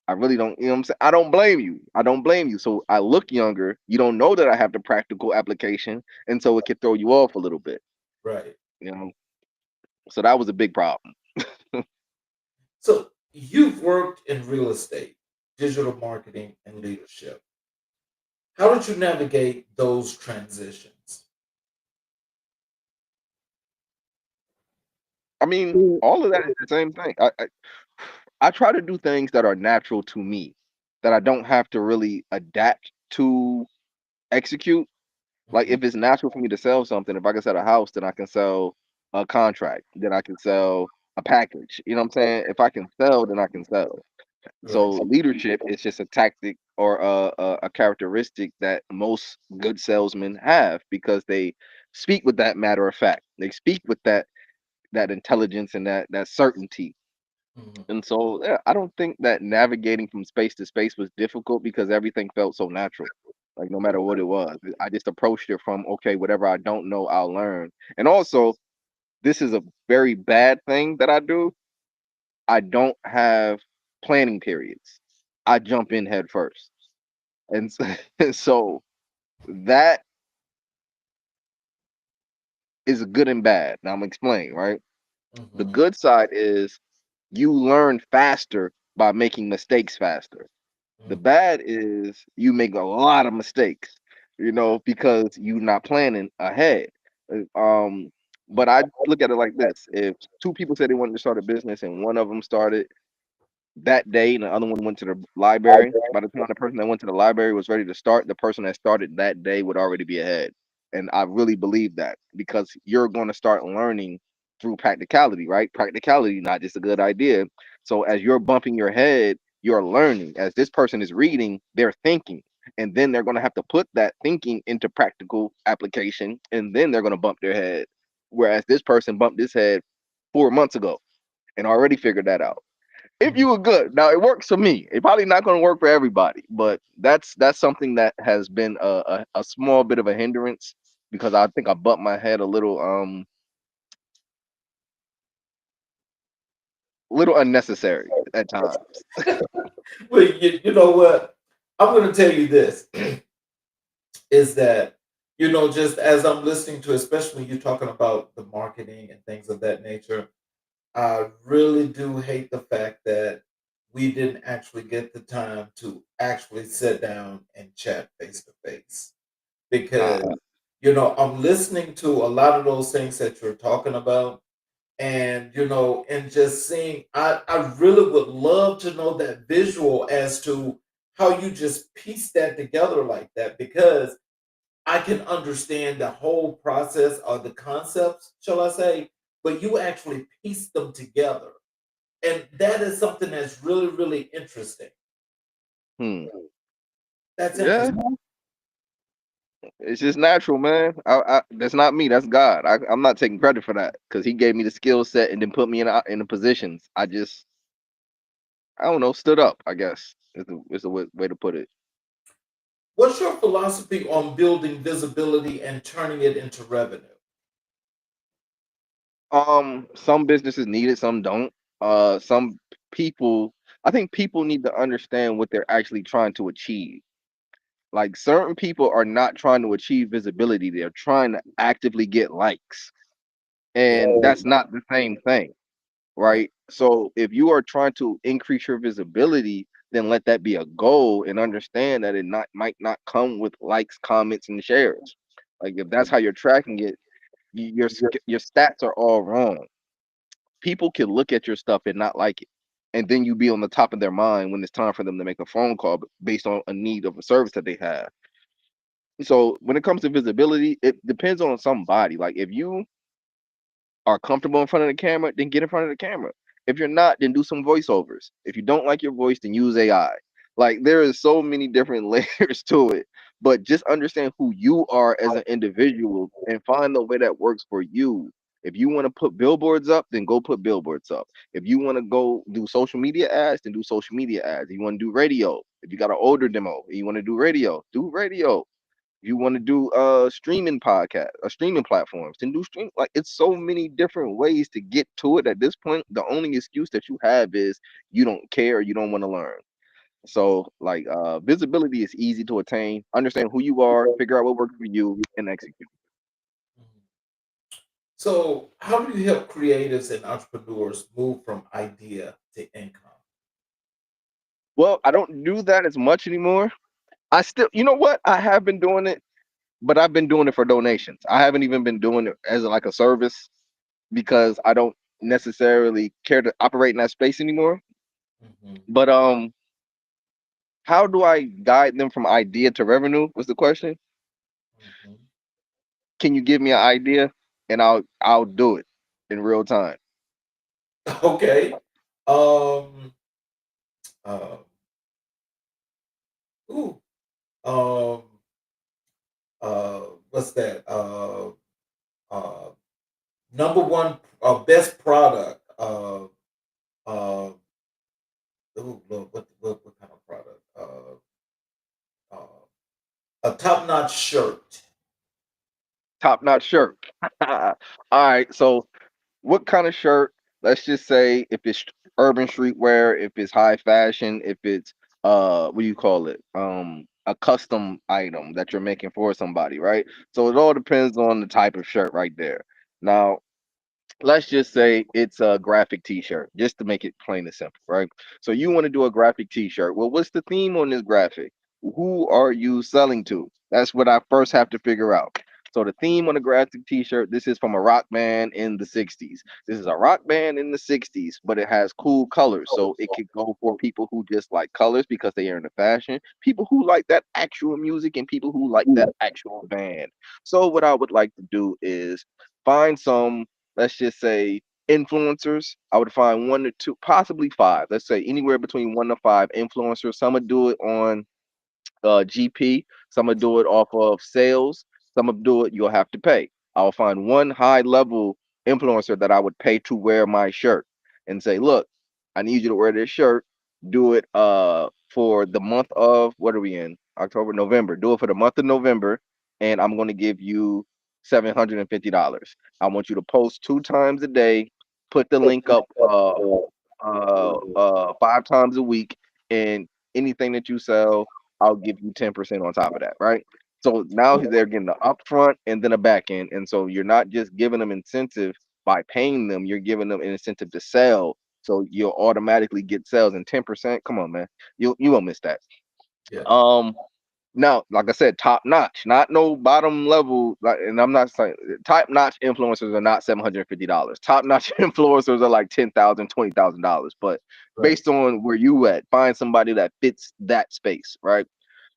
I really don't, you know what I'm saying? I don't blame you. I don't blame you. So I look younger. You don't know that I have the practical application, and so it could throw you off a little bit, Right. you know? So that was a big problem. So you've worked in real estate, digital marketing, and leadership. How did you navigate those transitions? I mean, all of that is the same thing. I try to do things that are natural to me, that I don't have to really adapt to execute. Like Mhm. if it's natural for me to sell something, if I can sell a house, then I can sell a contract, then I can sell a package. You know what I'm saying? If I can sell, then I can sell. Right. So leadership is just a tactic or a characteristic that most good salesmen have because they speak with that matter of fact. They speak with that intelligence and that certainty. Mhm. And so yeah, I don't think that navigating from space to space was difficult because everything felt so natural. Like no matter what it was, I just approached it from okay, whatever I don't know, I'll learn. And also, this is a very bad thing that I do. I don't have planning periods. I jump in head first, and so, and so that is good and bad. Now I'm gonna explain, right? The Mhm. good side is you learn faster by making mistakes faster. The Mhm. bad is you make a lot of mistakes, because you're not planning ahead. But I look at it like this: if two people said they wanted to start a business and one of them started that day and the other one went to the library, by the time the person that went to the library was ready to start, the person that started that day would already be ahead. And I really believe that because you're going to start learning through practicality, right? Practicality, not just a good idea. So as you're bumping your head, you're learning. As this person is reading, they're thinking. And then they're going to have to put that thinking into practical application. And then they're going to bump their head. Whereas this person bumped his head 4 months ago and already figured that out. If Mhm. you were good, now it works for me. It's probably not going to work for everybody, but that's something that has been a small bit of a hindrance because I think I bumped my head a little unnecessary at times. Well, you know what? I'm going to tell you this is that, just as I'm listening to, especially when you're talking about the marketing and things of that nature, I really do hate the fact that we didn't actually get the time to actually sit down and chat face to face. Because, Uh, I'm listening to a lot of those things that you're talking about. And, and just seeing, I really would love to know that visual as to how you just piece that together like that, because I can understand the whole process or the concepts, shall I say, but you actually piece them together. And that is something that's really, really interesting. hmm. That's Yeah, interesting. it's just natural, man. That's not me. That's God. I'm not taking credit for that because He gave me the skill set and then put me in the positions. I don't know, stood up. I guess is the way to put it. What's your philosophy on building visibility and turning it into revenue? Some businesses need it, some don't. Some people, I think people need to understand what they're actually trying to achieve. Like certain people are not trying to achieve visibility; they're trying to actively get likes, Yeah. and that's not the same thing, Right. right? So if you are trying to increase your visibility, then let that be a goal, and understand that it not might not come with likes, comments, and shares. Like if that's how you're tracking it, your stats are all wrong. People can look at your stuff and not like it. And then you be on the top of their mind when it's time for them to make a phone call based on a need of a service that they have. So when it comes to visibility, it depends on somebody. Like if you are comfortable in front of the camera, then get in front of the camera. If you're not, then do some voiceovers. If you don't like your voice, then use AI. Like there is so many different layers to it. But just understand who you are as an individual and find the way that works for you. If you want to put billboards up, then go put billboards up. If you want to go do social media ads, then do social media ads. If you want to do radio, if you got an older demo and you want to do radio. If you want to do streaming podcast, streaming platforms, then do stream. Like it's so many different ways to get to it. At this point, the only excuse that you have is you don't care, you don't want to learn. So like visibility is easy to attain. Understand who you are, figure out what works for you, and execute. Mhm. So, how do you help creatives and entrepreneurs move from idea to income? Well, I don't do that as much anymore. I still, you know what? I have been doing it, but I've been doing it for donations. I haven't even been doing it as like a service because I don't necessarily care to operate in that space anymore. Mhm, But how do I guide them from idea to revenue? Was the question? mhm. Can you give me an idea and I'll do it in real time. Okay. Um. Uh, ooh. Um. What's that? Uh. Number one. Best product. Uh. Ooh, look, what kind of product? Uh. A top-notch shirt. Top notch shirt. All right. So what kind of shirt? Let's just say if it's urban streetwear, if it's high fashion, if it's what do you call it? A custom item that you're making for somebody, right? So it all depends on the type of shirt right there. Now, let's just say it's a graphic t-shirt, just to make it plain and simple, right? So you want to do a graphic t-shirt. Well, what's the theme on this graphic? Who are you selling to? That's what I first have to figure out. So the theme on the graphic t-shirt, this is from a rock band in the 60s. This is a rock band in the 60s, but it has cool colors. So it could go for people who just like colors because they are in the fashion, people who like that actual music, and people who like that actual band. So what I would like to do is find some, let's just say, influencers. I would find one to two, possibly five. Let's say anywhere between one to five influencers. Some would do it on GP. Some will do it off of sales. Some will do it you'll have to pay. I'll find one high level influencer that I would pay to wear my shirt and say, look, I need you to wear this shirt. Do it for the month of, what are we in? October, November. Do it for the month of November, and I'm going to give you $750. I want you to post 2 times a day. Put the link up 5 times a week, and anything that you sell, I'll give you 10% on top of that, right? So now they're getting the upfront and then a back end. And so you're not just giving them incentive by paying them, you're giving them an incentive to sell. So you'll automatically get sales, and 10%. Come on, man. You won't miss that. Yeah. Um Now, like I said, top notch, not no bottom level. Like, and I'm not saying top notch influencers are not $750. Top notch influencers are like $10,000, $20,000. But Right. based on where you at, find somebody that fits that space, right?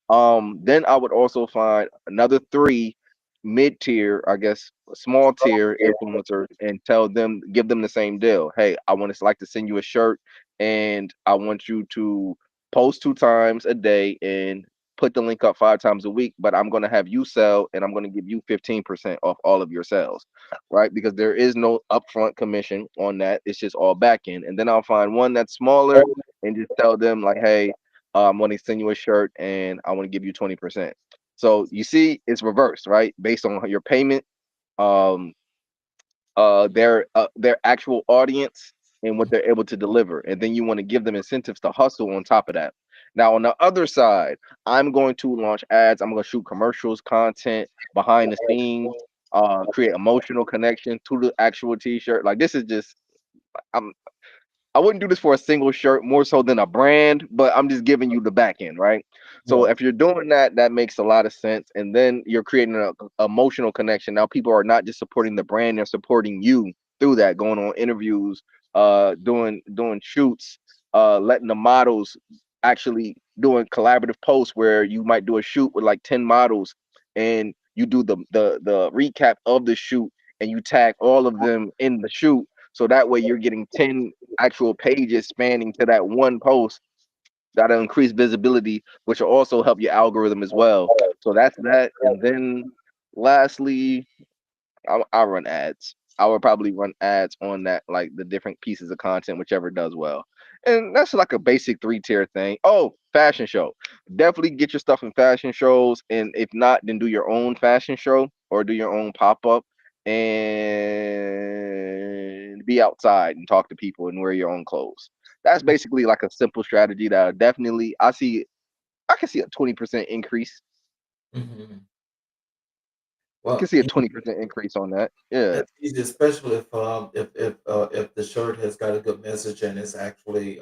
Then I would also find another three mid-tier, I guess, small tier influencers, and tell them, give them the same deal. Hey, I want to like to send you a shirt, and I want you to post 2 times a day and put the link up 5 times a week. But I'm going to have you sell, and I'm going to give you 15% off all of your sales, right? Because there is no upfront commission on that. It's just all back end. And then I'll find one that's smaller and just tell them like, hey, I'm going to send you a shirt and I want to give you 20%. So you see, it's reversed, right? Based on your payment, um, their actual audience and what they're able to deliver, and then you want to give them incentives to hustle on top of that. Now on the other side, I'm going to launch ads. I'm going to shoot commercials, content behind the scenes, create emotional connection to the actual T-shirt. Like this is just, I'm I wouldn't do this for a single shirt more so than a brand, but I'm just giving you the back end, right? So Yeah. if you're doing that, that makes a lot of sense. And then you're creating an emotional connection. Now people are not just supporting the brand, they're supporting you through that, going on interviews, doing shoots, letting the models actually doing collaborative posts where you might do a shoot with like 10 models, and you do the recap of the shoot, and you tag all of them in the shoot. So that way you're getting 10 actual pages spanning to that one post. That'll increase visibility, which will also help your algorithm as well. So that's that. And then lastly, I'll run ads. I would probably run ads on that, like the different pieces of content, whichever does well. And that's like a basic 3 tier thing. Oh, fashion show. Definitely get your stuff in fashion shows. And if not, then do your own fashion show or do your own pop up and be outside and talk to people and wear your own clothes. That's basically like a simple strategy that definitely I can see a 20% increase. Mhm. I can Well, see a 20% increase on that. Yeah. that's easy, especially if the shirt has got a good message and it's actually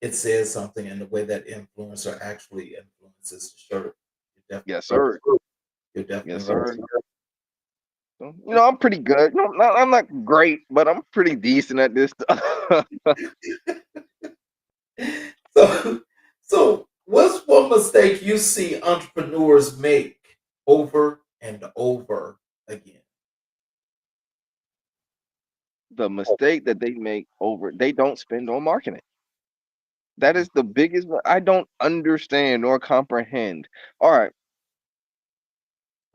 it says something in the way that influencer actually influences the shirt. You're Yes, definitely sir. you're Yes, definitely sir. So, I'm pretty good. I'm not great, but I'm pretty decent at this stuff. right. So what's one mistake you see entrepreneurs make over and over again? The mistake that they make they don't spend on marketing. That is the biggest one. I don't understand nor comprehend. All right,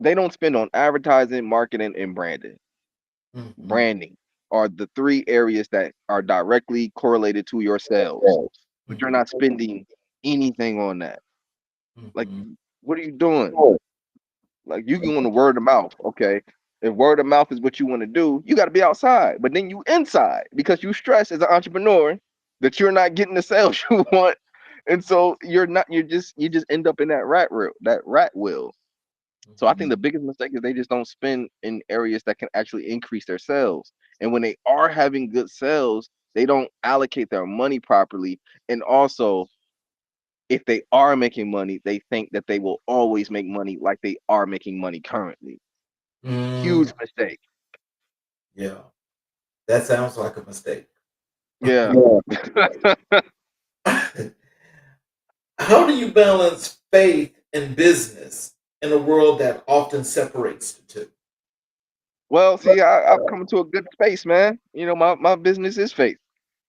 they don't spend on advertising, marketing, and branding. Mm-hmm. Branding are the 3 areas that are directly correlated to your sales, but you're not spending anything on that. Like, Mm-hmm. what are you doing? Like you can want to word of mouth, okay? If word of mouth is what you want to do, you got to be outside. But then you inside because you stress as an entrepreneur that you're not getting the sales you want, and so you're not. You just end up in that rat wheel. So I Mm-hmm. think the biggest mistake is they just don't spend in areas that can actually increase their sales. And when they are having good sales, they don't allocate their money properly. And also, if they are making money, they think that they will always make money like they are making money currently. Mm, Huge mistake. yeah, that sounds like a mistake. Yeah. How do you balance faith and business in a world that often separates the two? Well, see, I've come to a good space, man. My business is faith,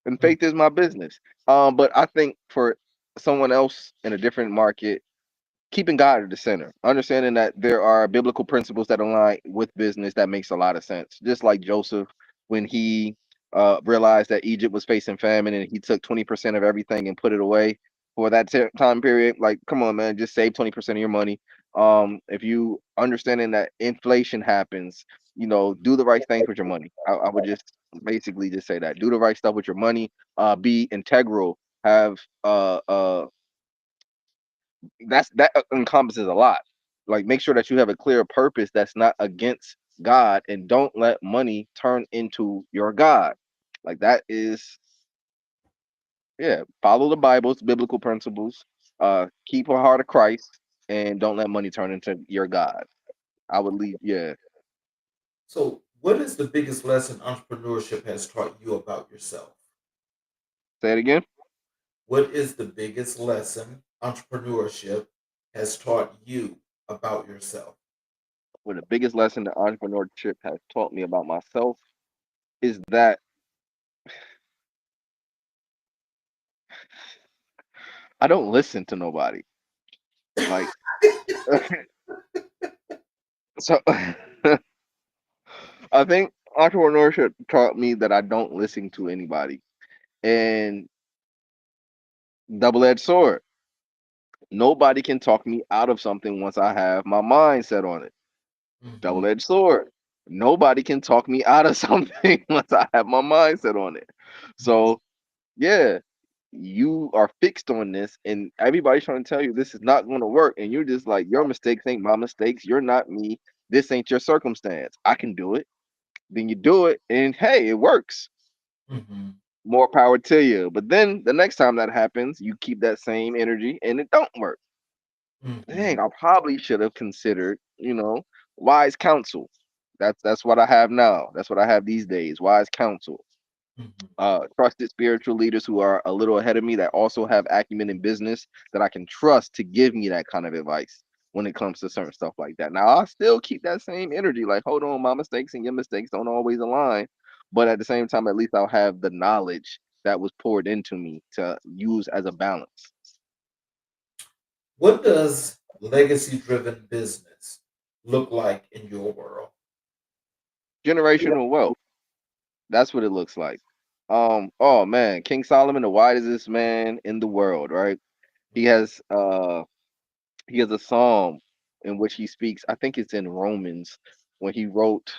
and Mm, faith is my business. But I think for someone else in a different market, keeping God at the center, understanding that there are biblical principles that align with business that makes a lot of sense. Just like Joseph, when he realized that Egypt was facing famine and he took 20% of everything and put it away for that time period. Like, come on, man, just save 20% of your money. If you understanding that inflation happens, do the right things with your money. I would just basically just say that do the right stuff with your money. Be integral. Have that encompasses a lot. Like make sure that you have a clear purpose that's not against God and don't let money turn into your God. Like that is yeah, follow the Bible's biblical principles, keep a heart of Christ and don't let money turn into your God. I would leave yeah. So, what is the biggest lesson entrepreneurship has taught you about yourself? Say it again. What is the biggest lesson entrepreneurship has taught you about yourself? Well, the biggest lesson that entrepreneurship has taught me about myself is that I don't listen to nobody. Like so I think entrepreneurship taught me that I don't listen to anybody. And double-edged sword. Nobody can talk me out of something once I have my mind set on it. Hmm. Double-edged sword. Nobody can talk me out of something once I have my mind set on it. So yeah, you are fixed on this, and everybody's trying to tell you this is not going to work, and you're just like, your mistakes ain't my mistakes. You're not me. This ain't your circumstance. I can do it. Then you do it, and hey, it works. Hmm. More power to you. But then the next time that happens, you keep that same energy and it don't work. Hmm. Dang, I probably should have considered, wise counsel. That's what I have now. That's what I have these days. Wise counsel. Hmm. Trusted spiritual leaders who are a little ahead of me that also have acumen in business that I can trust to give me that kind of advice when it comes to certain stuff like that. Now I still keep that same energy, like hold on, my mistakes and your mistakes don't always align, but at the same time, at least I'll have the knowledge that was poured into me to use as a balance. What does legacy driven business look like in your world? Generational wealth. That's what it looks like. Oh man, King Solomon, the wisest man in the world, right? He has he has a psalm in which he speaks. I think it's in Romans when he wrote.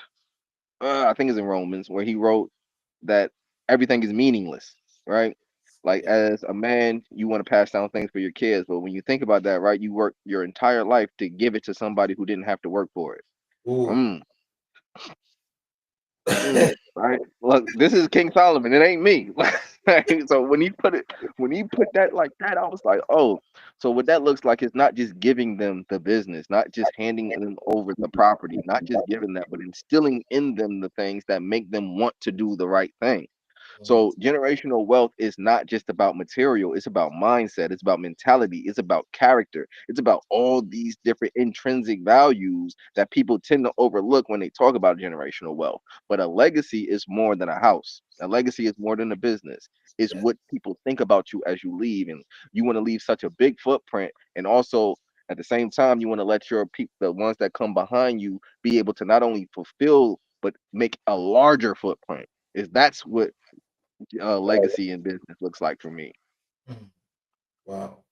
I think it's in Romans where he wrote that everything is meaningless, right? Like Yeah. as a man, you want to pass down things for your kids, but when you think about that, right, you work your entire life to give it to somebody who didn't have to work for it. Ooh. Mm, right? Look, this is King Solomon. It ain't me. Like, so when he put that like that, I was like, oh, so what that looks like is not just giving them the business, not just handing them over the property, not just giving that, but instilling in them the things that make them want to do the right thing. Mhm. So generational wealth is not just about material, it's about mindset, it's about mentality, it's about character, it's about all these different intrinsic values that people tend to overlook when they talk about generational wealth. But a legacy is more than a house. A legacy is more than a business. It's Yeah. what people think about you as you leave, and you want to leave such a big footprint, and also at the same time you want to let your people, the ones that come behind you, be able to not only fulfill but make a larger footprint. Is that's what legacy in business looks like for me. Mhm. Wow.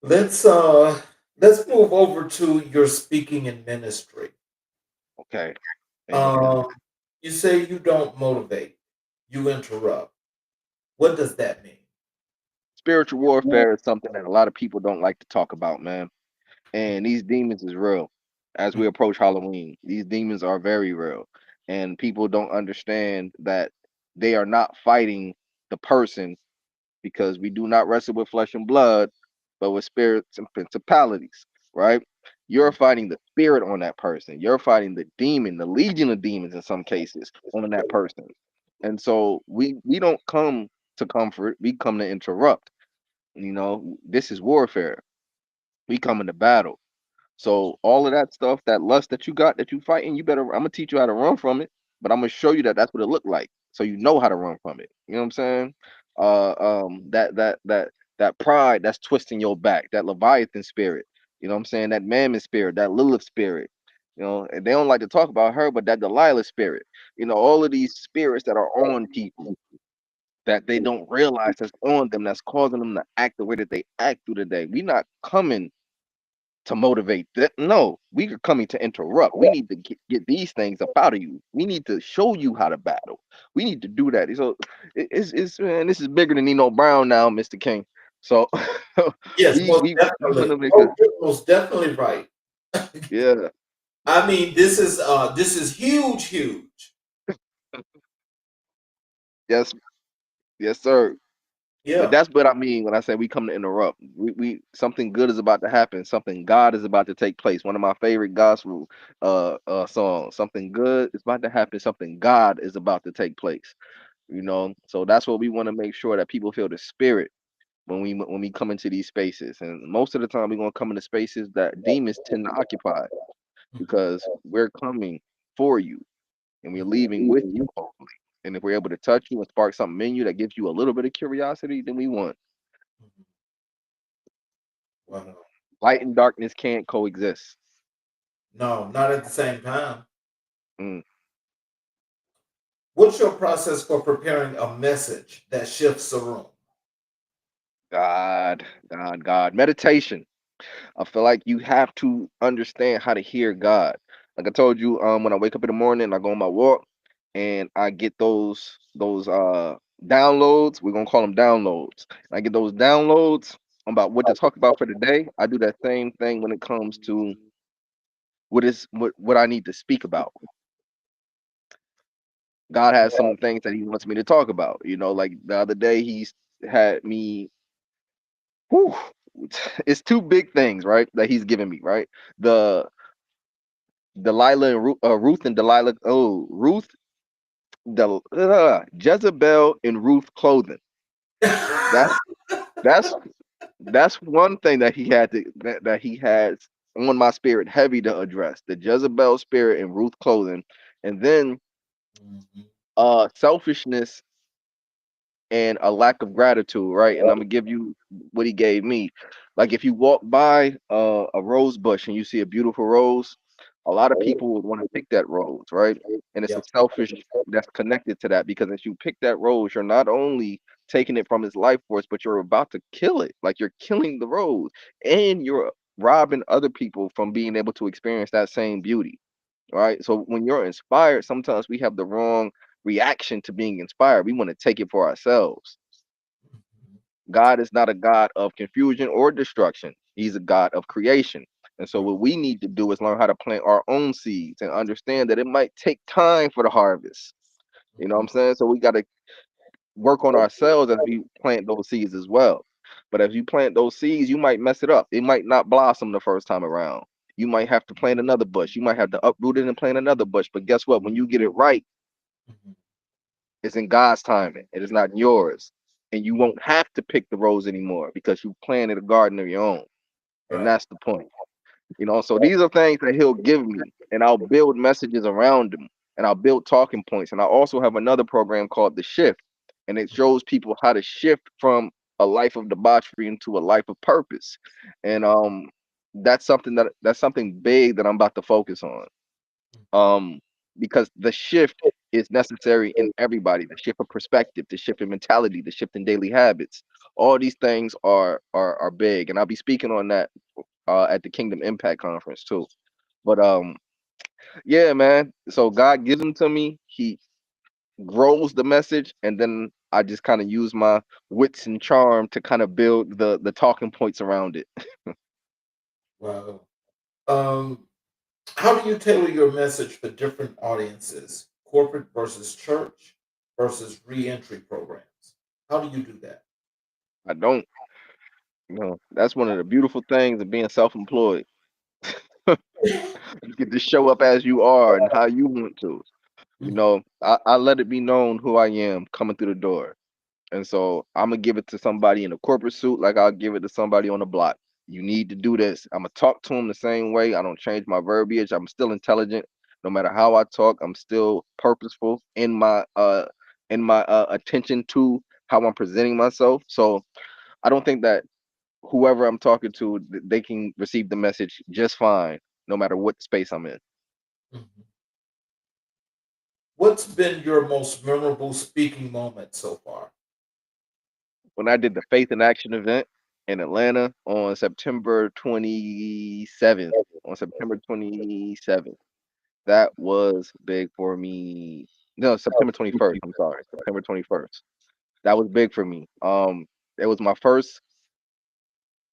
Let's uh let's move over to your speaking and ministry. Okay. Amen. Um, you say you don't motivate, you interrupt. What does that mean? Spiritual warfare is something that a lot of people don't like to talk about, man. Mhm. And these demons is real. As we approach Halloween, these demons are very real. And people don't understand that they are not fighting the person, because we do not wrestle with flesh and blood, but with spirits and principalities, right? You're fighting the spirit on that person. You're fighting the demon, the legion of demons in some cases on that person. And so we don't come to comfort, we come to interrupt. This is warfare. We come into battle. So all of that stuff, that lust that you got that you fighting, you better. I'm gonna teach you how to run from it, but I'm gonna show you that that's what it looked like, so you know how to run from it. You know what I'm saying? That pride that's twisting your back, that Leviathan spirit. You know what I'm saying? That Mammon spirit, that Lilith spirit. And they don't like to talk about her, but that Delilah spirit. All of these spirits that are on people that they don't realize that's on them, that's causing them to act the way that they act through the day. We not coming to motivate that. No, we are coming to interrupt. We need to get these things up out of you. We need to show you how to battle. We need to do that. So it's man, this is bigger than Nino Brown now, Mr. King. So Yes, we most we we want definitely. to make a Oh, you're most definitely right. yeah. I mean, this is huge, huge. Yes, yes, sir. But Yeah. that's what I mean when I say we come to interrupt. We something good is about to happen. Something God is about to take place. One of my favorite gospel songs. Something good is about to happen. Something God is about to take place. So that's what we want to make sure that people feel the spirit when we come into these spaces. And most of the time we're going to come into spaces that demons tend to occupy, Mhm. because we're coming for you and we're Mhm. leaving with you, hopefully. And if we're able to touch you and spark something in you that gives you a little bit of curiosity, then we want. Mhm. Wow. Light and darkness can't coexist. No, not at the same time. Mm, What's your process for preparing a message that shifts a room? God, God, God. Meditation. I feel like you have to understand how to hear God. Like I told you, when I wake up in the morning, I go on my walk and I get those downloads. We're gonna call them downloads. I get those downloads about what to talk about for the day. I do that same thing when it comes to what I need to speak about. God has some things that He wants me to talk about. Like the other day, He's had me. Whew, it's two big things, right? That He's given me, right? The Ruth and Delilah. Oh, Jezebel and Ruth clothing. That's that's that's one thing that that he has on my spirit heavy to address. The Jezebel spirit and Ruth clothing, and then Mhm. selfishness and a lack of gratitude, right? And I'm gonna give you what he gave me. Like if you walk by a rose bush and you see a beautiful rose, A lot of people would want to pick that road, right? And it's a Yep. selfish that's connected to that because as you pick that road, you're not only taking it from its life force, but you're about to kill it. Like you're killing the road and you're robbing other people from being able to experience that same beauty, right? So when you're inspired, sometimes we have the wrong reaction to being inspired. We want to take it for ourselves. Mhm. God is not a God of confusion or destruction. He's a God of creation. And so Right. what we need to do is learn how to plant our own seeds and understand that it might take time for the harvest. You know what I'm Mhm. saying? So we got to work on ourselves as we plant those seeds as well. But as you plant those seeds, you might mess it up. It might not blossom the first time around. You might have to plant another bush. You might have to uproot it and plant another bush. But guess what? When you get it right, Mhm. it's in God's timing. It is not in yours. And you won't have to pick the rose anymore because you planted a garden of your own. And Right. that's the point. You know, so these are things that he'll give me, and I'll build messages around them, and I'll build talking points. And I also have another program called The Shift, and it shows people how to shift from a life of debauchery into a life of purpose. And that's something big that I'm about to focus on. Um, because the shift is necessary in everybody, the shift of perspective, the shift in mentality, the shift in daily habits. All these things are big, and I'll be speaking on that at the Kingdom Impact Conference too. But yeah, man. So God gives them to me. He grows the message, and then I just kind of use my wits and charm to kind of build the talking points around it. Wow. Um, how do you tailor your message for different audiences, corporate versus church versus reentry programs? How do you do that? I don't, that's one of the beautiful things of being self-employed. You get to show up as you are and how you want to. Mhm. I let it be known who I am coming through the door. And so I'm gonna give it to somebody in a corporate suit, like I'll give it to somebody on the block. You need to do this. I'm gonna talk to them the same way. I don't change my verbiage. I'm still intelligent. No matter how I talk, I'm still purposeful in my attention to how I'm presenting myself. So I don't think that whoever I'm talking to, they can receive the message just fine, no matter what space I'm in. Mhm. What's been your most memorable speaking moment so far? When I did the Faith in Action event in Atlanta on September 27th, on September 27th, that was big for me. No, September 21st. I'm sorry, September 21st. That was big for me. It was my first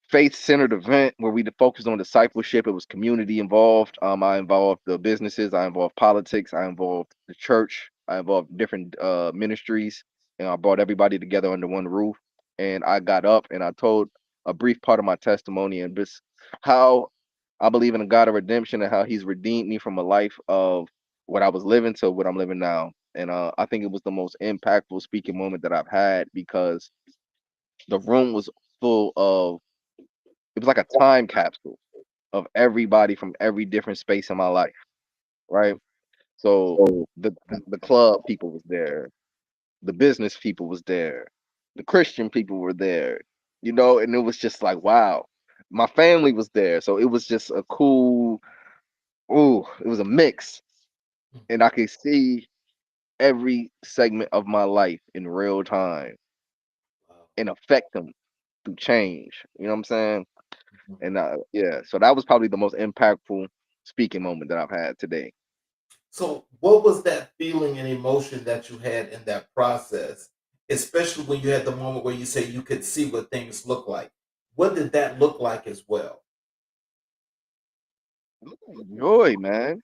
faith-centered event where we focused on discipleship. It was community involved. I involved the businesses, I involved politics, I involved the church, I involved different ministries, and I brought everybody together under one roof. And I got up and I told a brief part of my testimony and just how I believe in a God of redemption and how He's redeemed me from a life of what I was living to what I'm living now. And I think it was the most impactful speaking moment that I've had because the room was full of, it was like a time capsule of everybody from every different space in my life, right? So the club people was there, the business people was there, the Christian people were there, and it was just like wow. My family was there, so it was just a cool. Ooh, it was a mix, and I could see every segment of my life in real time Wow. and affect them through change. You know what I'm saying? Mhm. And yeah, so that was probably the most impactful speaking moment that I've had today. So, what was that feeling and emotion that you had in that process, especially when you had the moment where you say you could see what things look like? What did that look like as well? Joy, man.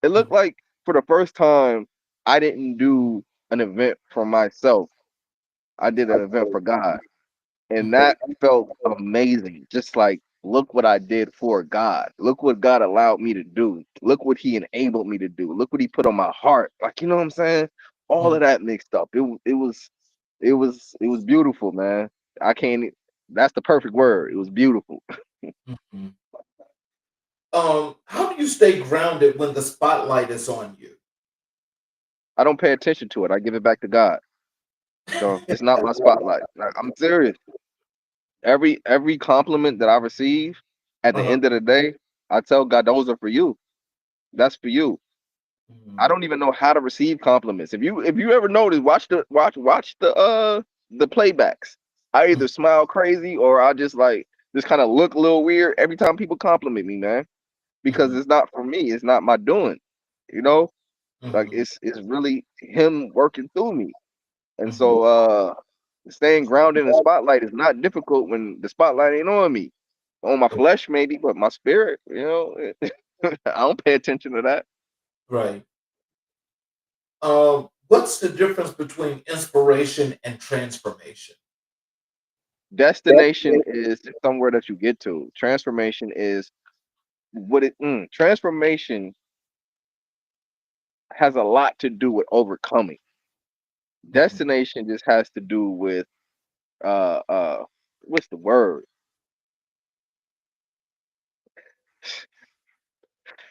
It looked Mhm. like for the first time, I didn't do an event for myself. I did an event for God. And Mhm. that felt amazing. Just like, look what I did for God. Look what God allowed me to do. Look what He enabled me to do. Look what He put on my heart. Like, you know what I'm saying? All of Mhm. that mixed up. It was beautiful, man. I can't. That's the perfect word. It was beautiful. Mhm. How do you stay grounded when the spotlight is on you? I don't pay attention to it. I give it back to God. It's not my spotlight. Like, I'm serious. Every compliment that I receive, at the Uh-huh. end of the day, I tell God those are for you. That's for you. I Mhm. don't even know how to receive compliments. If you ever notice, watch the playbacks. I Mhm. either smile crazy or I just kind of look a little weird every time people compliment me, man. Because Mhm. it's not for me. It's not my doing. You know, like Mhm. it's really him working through me. And Mhm. so staying grounded in the spotlight is not difficult when the spotlight ain't on me. On my flesh maybe, but my spirit, I don't pay attention to that. Right. What's the difference between inspiration and transformation? Destination is somewhere that you get to. Transformation is transformation has a lot to do with overcoming. Mhm. Destination just has to do with uh uh what's the word?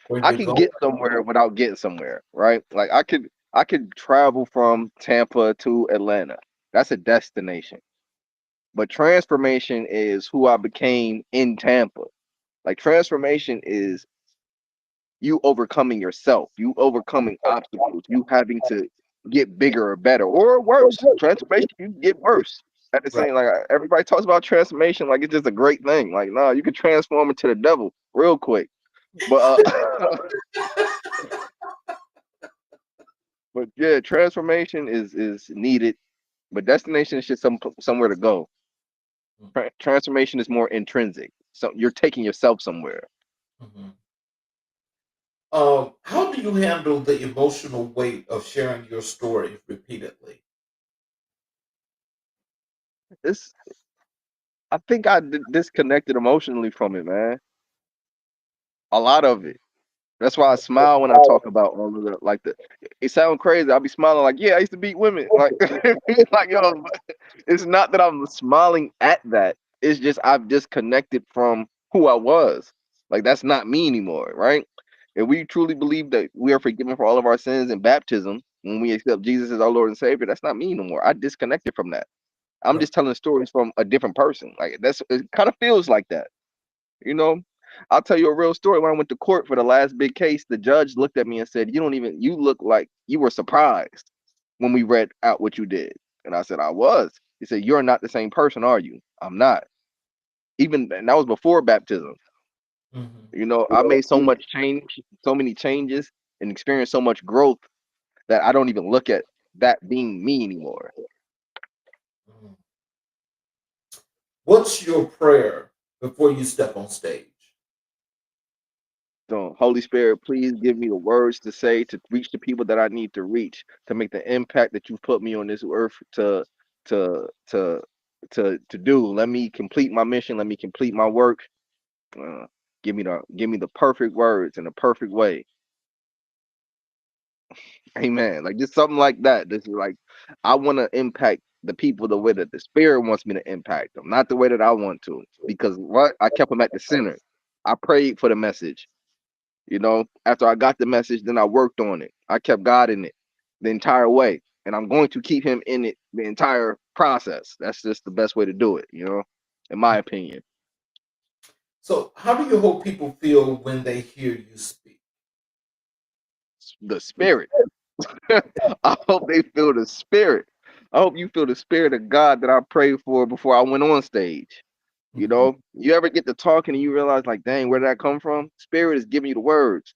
Where I you're can going? get somewhere without getting somewhere, right? Like I could travel from Tampa to Atlanta. That's a destination. But transformation is who I became in Tampa. Like transformation is you overcoming yourself, you overcoming obstacles, you having to get bigger or better or worse. Transformation, you get worse. At the Right. same, like everybody talks about transformation, like it's just a great thing. Like, nah, you can transform into the devil real quick. But but yeah, transformation is needed. But destination is just somewhere to go. Transformation is more intrinsic. So you're taking yourself somewhere. Mhm. How do you handle the emotional weight of sharing your story repeatedly? It's I think I disconnected emotionally from it, man. A lot of it. That's why I smile when I talk about all of the like the. It sounds crazy. I'll be smiling like, yeah, I used to beat women. Like, like yo, it's not that I'm smiling at that. It's just I've disconnected from who I was. Like that's not me anymore, right? If we truly believe that we are forgiven for all of our sins in baptism when we accept Jesus as our Lord and Savior, that's not me anymore. I disconnected from that. I'm Right. just telling stories from a different person. Like that's it. Kind of feels like that. You know, I'll tell you a real story. When I went to court for the last big case, the judge looked at me and said, you look like you were surprised when we read out what you did. And I said, I was. He said, you're not the same person, are you? I'm not. And that was before baptism. Mhm. I made so much change, so many changes, and experienced so much growth that I don't even look at that being me anymore. Mhm. What's your prayer before you step on stage? So, Holy Spirit, please give me the words to say to reach the people that I need to reach to make the impact that you've put me on this earth to to to do. Let me complete my mission. Let me complete my work. Uh, give me the perfect words in the perfect way. Amen. Like just something like that. This is like I want to impact the people the way that the Spirit wants me to impact them, not the way that I want to. Because what I kept them at the center. I prayed for the message. After I got the message, then I worked on it. I kept God in it the entire way. And I'm going to keep him in it the entire process. That's just the best way to do it, in my opinion. So, how do you hope people feel when they hear you speak? The spirit. I hope they feel the spirit. I hope you feel the spirit of God that I prayed for before I went on stage. Mhm. You ever get to talking and you realize, like, dang, where did that come from? Spirit is giving you the words.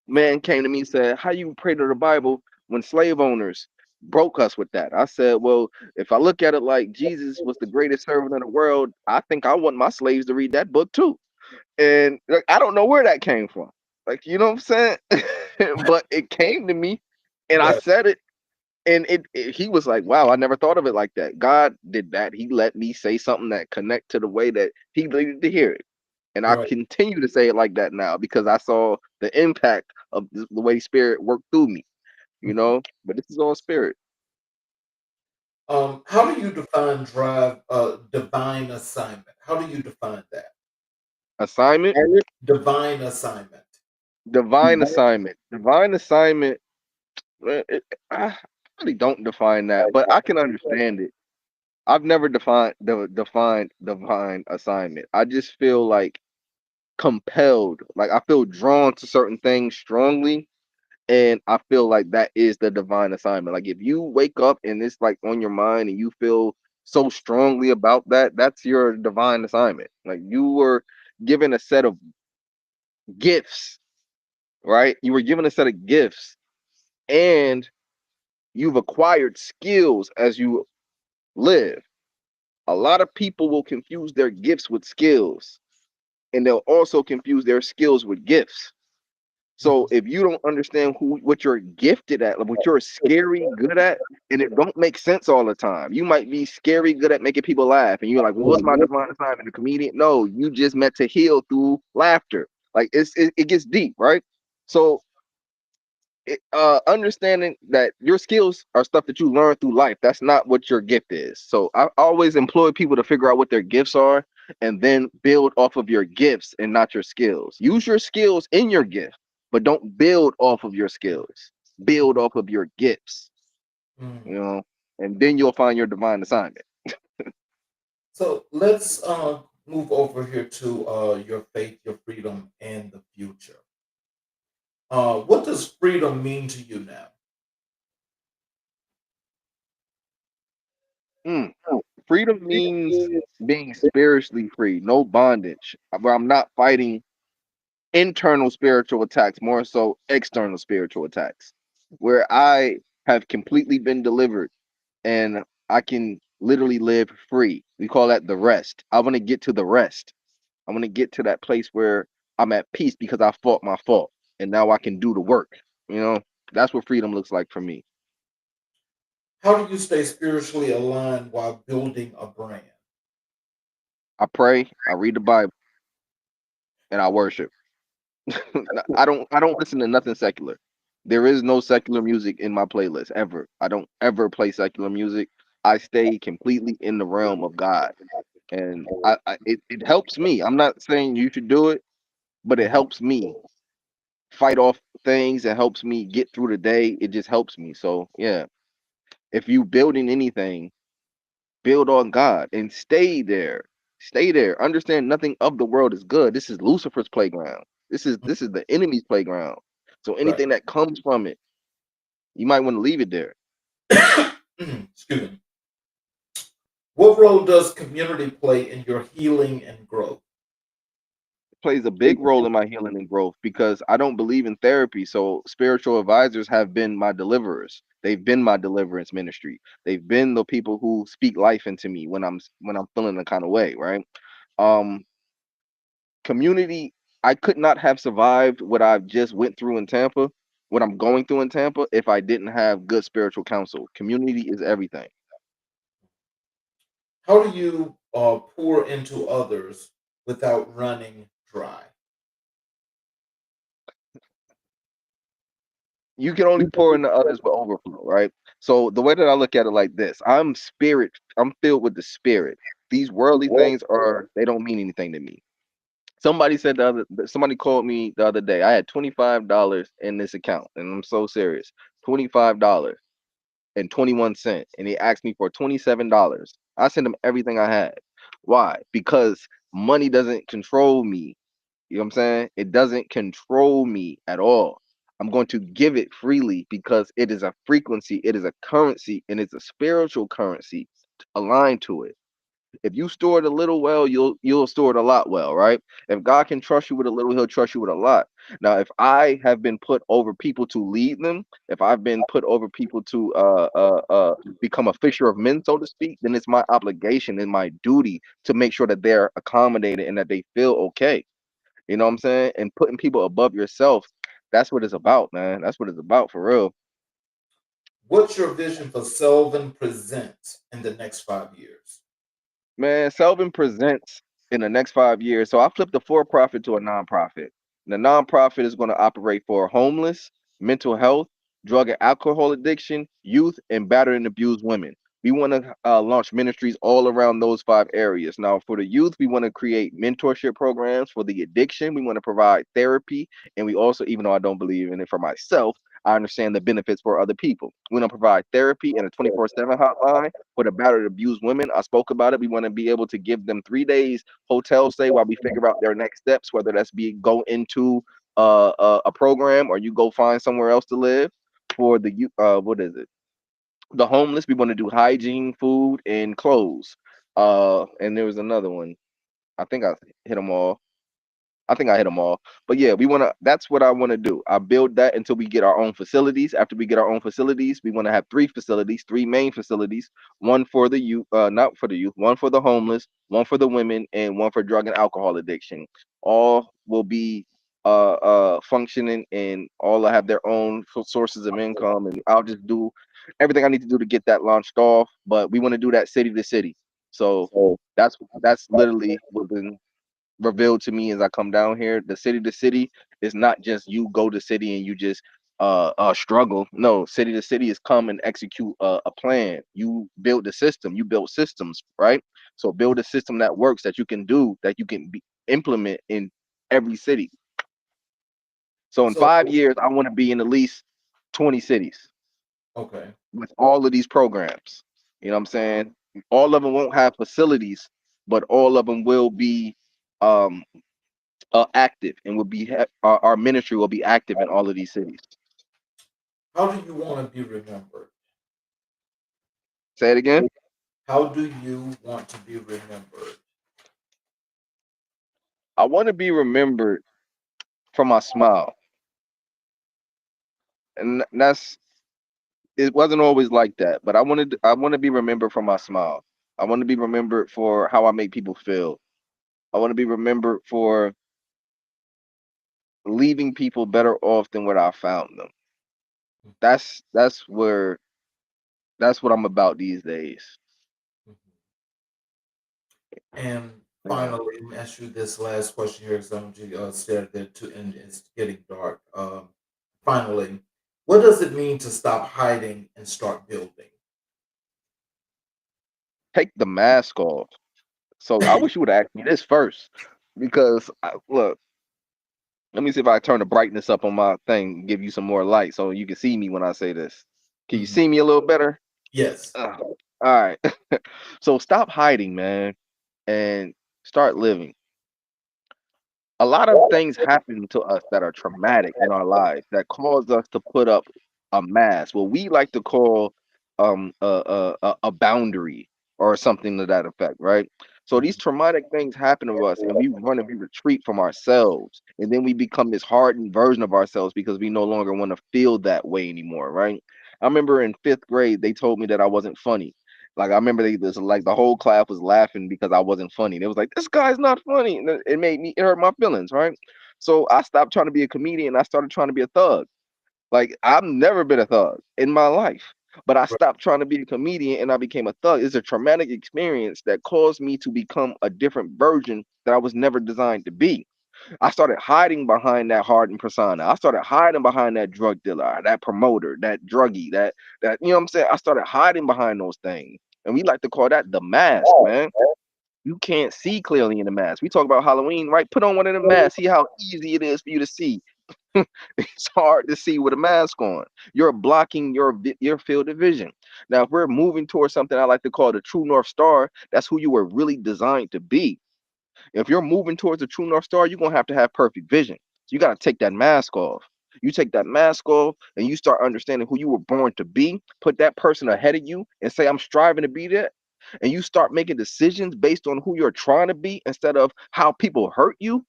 Man came to me and said, how you pray to the Bible when slave owners broke us with that? I said, well, if I look at it like Jesus was the greatest servant in the world, I think I want my slaves to read that book too. And like, I don't know where that came from. Like, you know what I'm saying? But it came to me and I Right. said it. And he was like, wow, I never thought of it like that. God did that. He let me say something that connect to the way that he needed to hear it. And I Right. continue to say it like that now because I saw the impact of the way spirit worked through me, Mhm. But this is all spirit. How do you define divine assignment? How do you define that? Assignment, Divine assignment. divine assignment, divine assignment. I really don't define that, but I can understand it. I've never defined divine assignment. I just feel like compelled. Like I feel drawn to certain things strongly, and I feel like that is the divine assignment. Like if you wake up and it's like on your mind and you feel so strongly about that, that's your divine assignment. Like you were given a set of gifts, right? You were given a set of gifts, and you've acquired skills as you live. A lot of people will confuse their gifts with skills, and they'll also confuse their skills with gifts. So Mhm. if you don't understand what you're gifted at, like what you're scary good at, and it don't make sense all the time. You might be scary good at making people laugh, and you're like, "Well, what's my divine assignment?" A comedian? No, you just meant to heal through laughter. Like it gets deep, right? So understanding that your skills are stuff that you learn through life. That's not what your gift is. So I always employ people to figure out what their gifts are and then build off of your gifts and not your skills. Use your skills in your gift, but don't build off of your skills. Build off of your gifts, you Mm. know, and then you'll find your divine assignment. So let's move over here to your faith, your freedom, and the future. What does freedom mean to you now? Mm. Freedom means being spiritually free, no bondage, where I'm not fighting internal spiritual attacks, more so external spiritual attacks, where I have completely been delivered and I can literally live free. We call that the rest. I want to get to the rest. I want to get to that place where I'm at peace because I fought my fault and now I can do the work. You know, that's what freedom looks like for me. How do you stay spiritually aligned while building a brand? I pray, I read the Bible, and I worship. I don't listen to nothing secular. There is no secular music in my playlist ever. I don't ever play secular music. I stay completely in the realm of God, and it helps me. I'm not saying you should do it, but it helps me fight off things. It helps me get through the day. It just helps me. So yeah, if you building anything, build on God and stay there. Stay there. Understand nothing of the world is good. This is Lucifer's playground. This is the enemy's playground. So Right. anything that comes from it, you might want to leave it there. Excuse me. What role does community play in your healing and growth? It plays a big role in my healing and growth because I don't believe in therapy. So spiritual advisors have been my deliverers. They've been my deliverance ministry. They've been the people who speak life into me when I'm feeling a kind of way, right? Um, community, I could not have survived what I've just went through in Tampa, what I'm going through in Tampa, if I didn't have good spiritual counsel. Community is everything. How do you pour into others without running dry? You can only pour into others with overflow, right? So the way that I look at it like this, I'm filled with the spirit. These worldly things they don't mean anything to me. Somebody called me the other day. I had $25 in this account, and I'm so serious. $25 and 21 cents, and he asked me for $27. I sent him everything I had. Why? Because money doesn't control me. You know what I'm saying? It doesn't control me at all. I'm going to give it freely because it is a frequency, it is a currency, and it's a spiritual currency aligned to it. If you store it a little well, you'll store it a lot well, right? If God can trust you with a little, he'll trust you with a lot. Now, if I have been put over people to lead them, if I've been put over people to become a fisher of men, so to speak, then it's my obligation and my duty to make sure that they're accommodated and that they feel okay. You know what I'm saying? And putting people above yourself, that's what it's about, man. That's what it's about for real. What's your vision for Selvin Presents in the next 5 years? Man, Selvin presents in the next 5 years. So I flipped the for-profit to a nonprofit. The nonprofit is going to operate for homeless, mental health, drug and alcohol addiction, youth, and battered and abused women. We want to launch ministries all around those 5 areas. Now, for the youth, we want to create mentorship programs. For the addiction, we want to provide therapy. And we also, even though I don't believe in it for myself, I understand the benefits for other people. We don't provide therapy and a 24/7 hotline for the battered abused women. I spoke about it. We want to be able to give them 3 days hotel stay while we figure out their next steps, whether that's be go into a program or you go find somewhere else to live. For the what is it? The homeless, we want to do hygiene, food, and clothes. And there was another one. I think I hit them all. I think I hit them all. But yeah, we want to. That's what I want to do. I build that until we get our own facilities. After we get our own facilities, we want to have three facilities, three main facilities. One for the youth, not for the youth. One for the homeless, one for the women, and one for drug and alcohol addiction. All will be functioning, and all have their own sources of income. And I'll just do everything I need to do to get that launched off. But we want to do that city to city. So that's literally what been revealed to me as I come down here. The city to city is not just you go to city and you just struggle. No, city to city is come and execute a plan. You build the system. You build systems, right? So build a system that works, that you can do, that you can implement in every city. So in So 5 years, I want to be in at least 20 cities okay. with all of these programs. You know what I'm saying? All of them won't have facilities, but all of them will be um active, and will be our ministry will be active in all of these cities. How do you want to be remembered? Say it again. How do you want to be remembered? I want to be remembered for my smile, and that's it. Wasn't always like that, but I want to be remembered for my smile. I want to be remembered for how I make people feel. I want to be remembered for leaving people better off than where I found them. That's where that's what I'm about these days. And Yeah. finally, let me ask you this last question here, because I'm stared there too, and it's getting dark. Finally, what does it mean to stop hiding and start building? Take the mask off. So I wish you would have asked me this first, because look, let me see if I turn the brightness up on my thing, give you some more light so you can see me when I say this. Can you Mhm. see me a little better? Yes. All right. So stop hiding, man, and start living. A lot of things happen to us that are traumatic in our lives that cause us to put up a mask, what we like to call a boundary or something to that effect, right? So these Mhm. traumatic things happen to us, and we run and we retreat from ourselves, and then we become this hardened version of ourselves because we no longer want to feel that way anymore, right? I remember in fifth grade they told me that I wasn't funny. Like I remember they was like the whole class was laughing because I wasn't funny. They was like, "This guy's not funny," and it hurt my feelings, right? So I stopped trying to be a comedian. I started trying to be a thug. Like I've never been a thug in my life, but I Right. stopped trying to be a comedian and I became a thug. It's a traumatic experience that caused me to become a different version that I was never designed to be. I started hiding behind that hardened persona. I started hiding behind that drug dealer, that promoter, that druggie, that you know what I'm saying? I started hiding behind those things. And we like to call that the mask, man. You can't see clearly in the mask. We talk about Halloween, right? Put on one of the masks. See how easy it is for you to see. It's hard to see with a mask on. You're blocking your field of vision. Now, if we're moving towards something I like to call the true north star, that's who you were really designed to be. If you're moving towards a true North Star, you're gonna have to have perfect vision. So you gotta take that mask off. You take that mask off and you start understanding who you were born to be, put that person ahead of you and say, I'm striving to be that. And you start making decisions based on who you're trying to be instead of how people hurt you,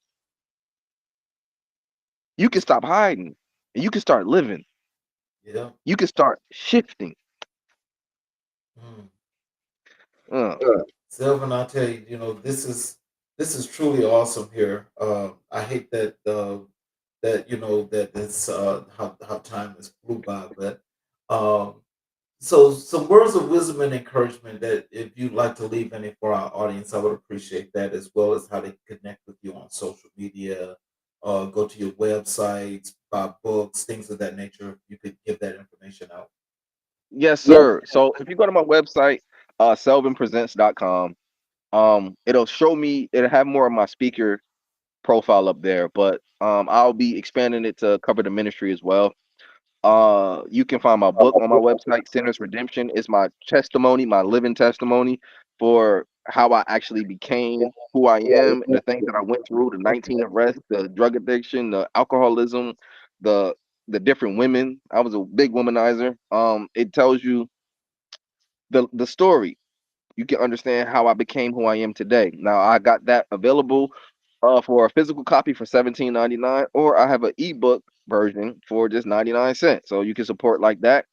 you can stop hiding and you can start living. Yeah. You can start shifting. Mm. Uh, Selvin, I tell you, this is truly awesome here. I hate that that this how time has flew by, but um, so some words of wisdom and encouragement that if you'd like to leave any for our audience, I would appreciate that, as well as how they connect with you on social media, go to your websites, buy books, things of that nature. If you could give that information out. yes, sir. So if you go to my website, selvinpresents.com, it'll show me, it'll have more of my speaker profile up there, but I'll be expanding it to cover the ministry as well. You can find my book on my website, Sinners Redemption. It's my testimony, my living testimony for how I actually became who I am, the things that I went through, the 19 arrests, the drug addiction, the alcoholism, the the different women. I was a big womanizer. It tells you the story. You can understand how I became who I am today. Now I got that available for a physical copy for 17.99, or I have an ebook version for just 99 cents. So you can support like that.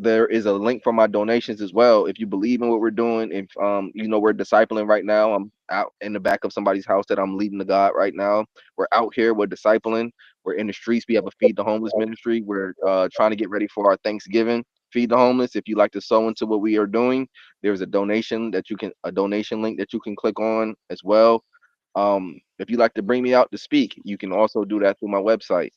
There is a link for my donations as well. If you believe in what we're doing, if we're discipling right now. I'm out in the back of somebody's house that I'm leading to God right now. We're out here, we're discipling, we're in the streets. We have a feed the homeless ministry. We're trying to get ready for our Thanksgiving feed the homeless. If you like to sow into what we are doing, there's a donation link that you can click on as well. If you like to bring me out to speak, you can also do that through my website.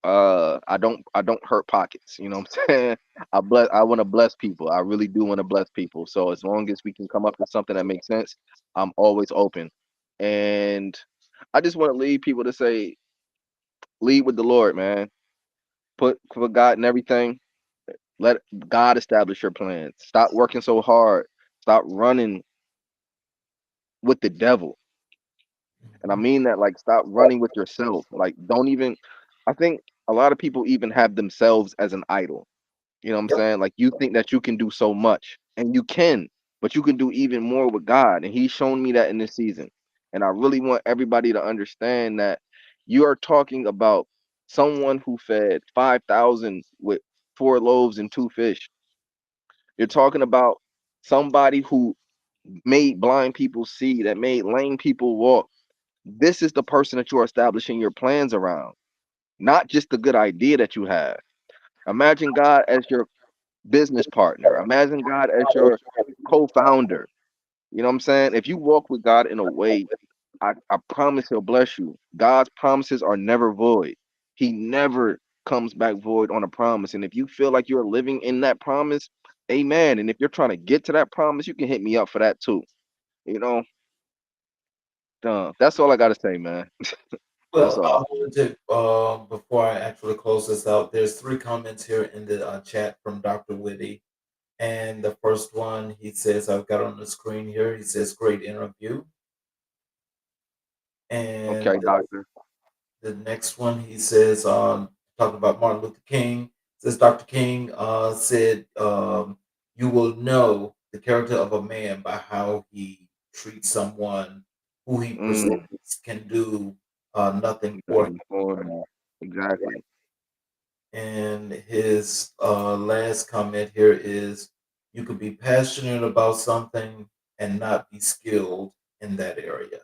I don't hurt pockets, you know what I'm saying? I want to bless people. I really do want to bless people. So as long as we can come up with something that makes sense, I'm always open. And I just want to lead people to say, lead with the Lord, man. Put God in everything. Let God establish your plans. Stop working so hard. Stop running with the devil. And I Mhm. mean that, like, stop running with yourself. Like, don't even, I think a lot of people even have themselves as an idol. You know what I'm Yep. saying? Like, you think that you can do so much, and you can, but you can do even more with God. And He's shown me that in this season. And I really want everybody to understand that you are talking about someone who fed 5,000 with 4 loaves and 2 fish. You're talking about somebody who made blind people see, that made lame people walk. This is the person that you are establishing your plans around, not just the good idea that you have. Imagine God as your business partner. Imagine God as your co-founder. You know what I'm saying? If you walk with God in a way, I promise He'll bless you. God's promises are never void. He never comes back void on a promise. And if you feel like you're living in that promise, amen. And if you're trying to get to that promise, you can hit me up for that too. You know, that's all I gotta say, man. That's Well, I all. wanted to, before I actually close this out, there's three comments here in the chat from Dr. Whitty. And the first one, he says, I've got on the screen here, he says, great interview. And Okay, doctor. the next one, he says, talking about Martin Luther King, says Dr. King said, you will know the character of a man by how he treats someone who he Mm, perceives can do nothing for him. nothing for him. Exactly. And his last comment here is, you could be passionate about something and not be skilled in that area.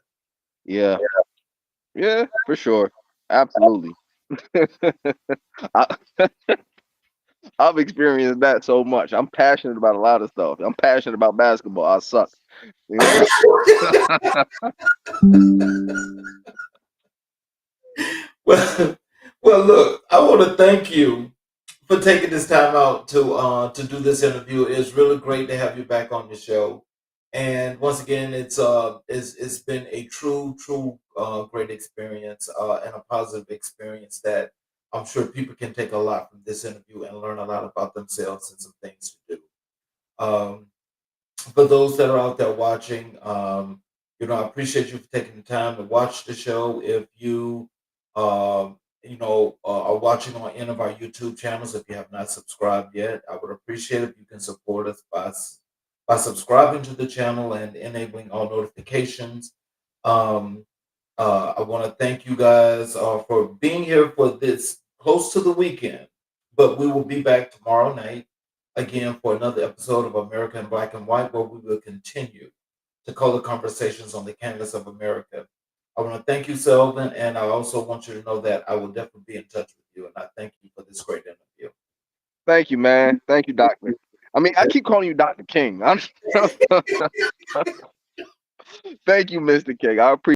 Yeah. Yeah, for sure. Absolutely. I, I've experienced that so much. I'm passionate about a lot of stuff. I'm passionate about basketball. I suck. You know. Well, well, look, I want to thank you for taking this time out to do this interview. It's really great to have you back on the show. And once again, it's been a true great experience and a positive experience that I'm sure people can take a lot from this interview and learn a lot about themselves and some things to do. Um, for those that are out there watching, I appreciate you for taking the time to watch the show. If you, are watching on any of our YouTube channels, if you have not subscribed yet, I would appreciate if you can support us by subscribing to the channel and enabling all notifications. Um, I want to thank you guys for being here for this close to the weekend, but we will be back tomorrow night again for another episode of America in Black and White, where we will continue to color conversations on the canvas of America. I want to thank you, Selvin, and I also want you to know that I will definitely be in touch with you, and I thank you for this great interview. Thank you, man. Thank you, doctor. I mean, I keep calling you Dr. King. Thank you, Mr. King. I appreciate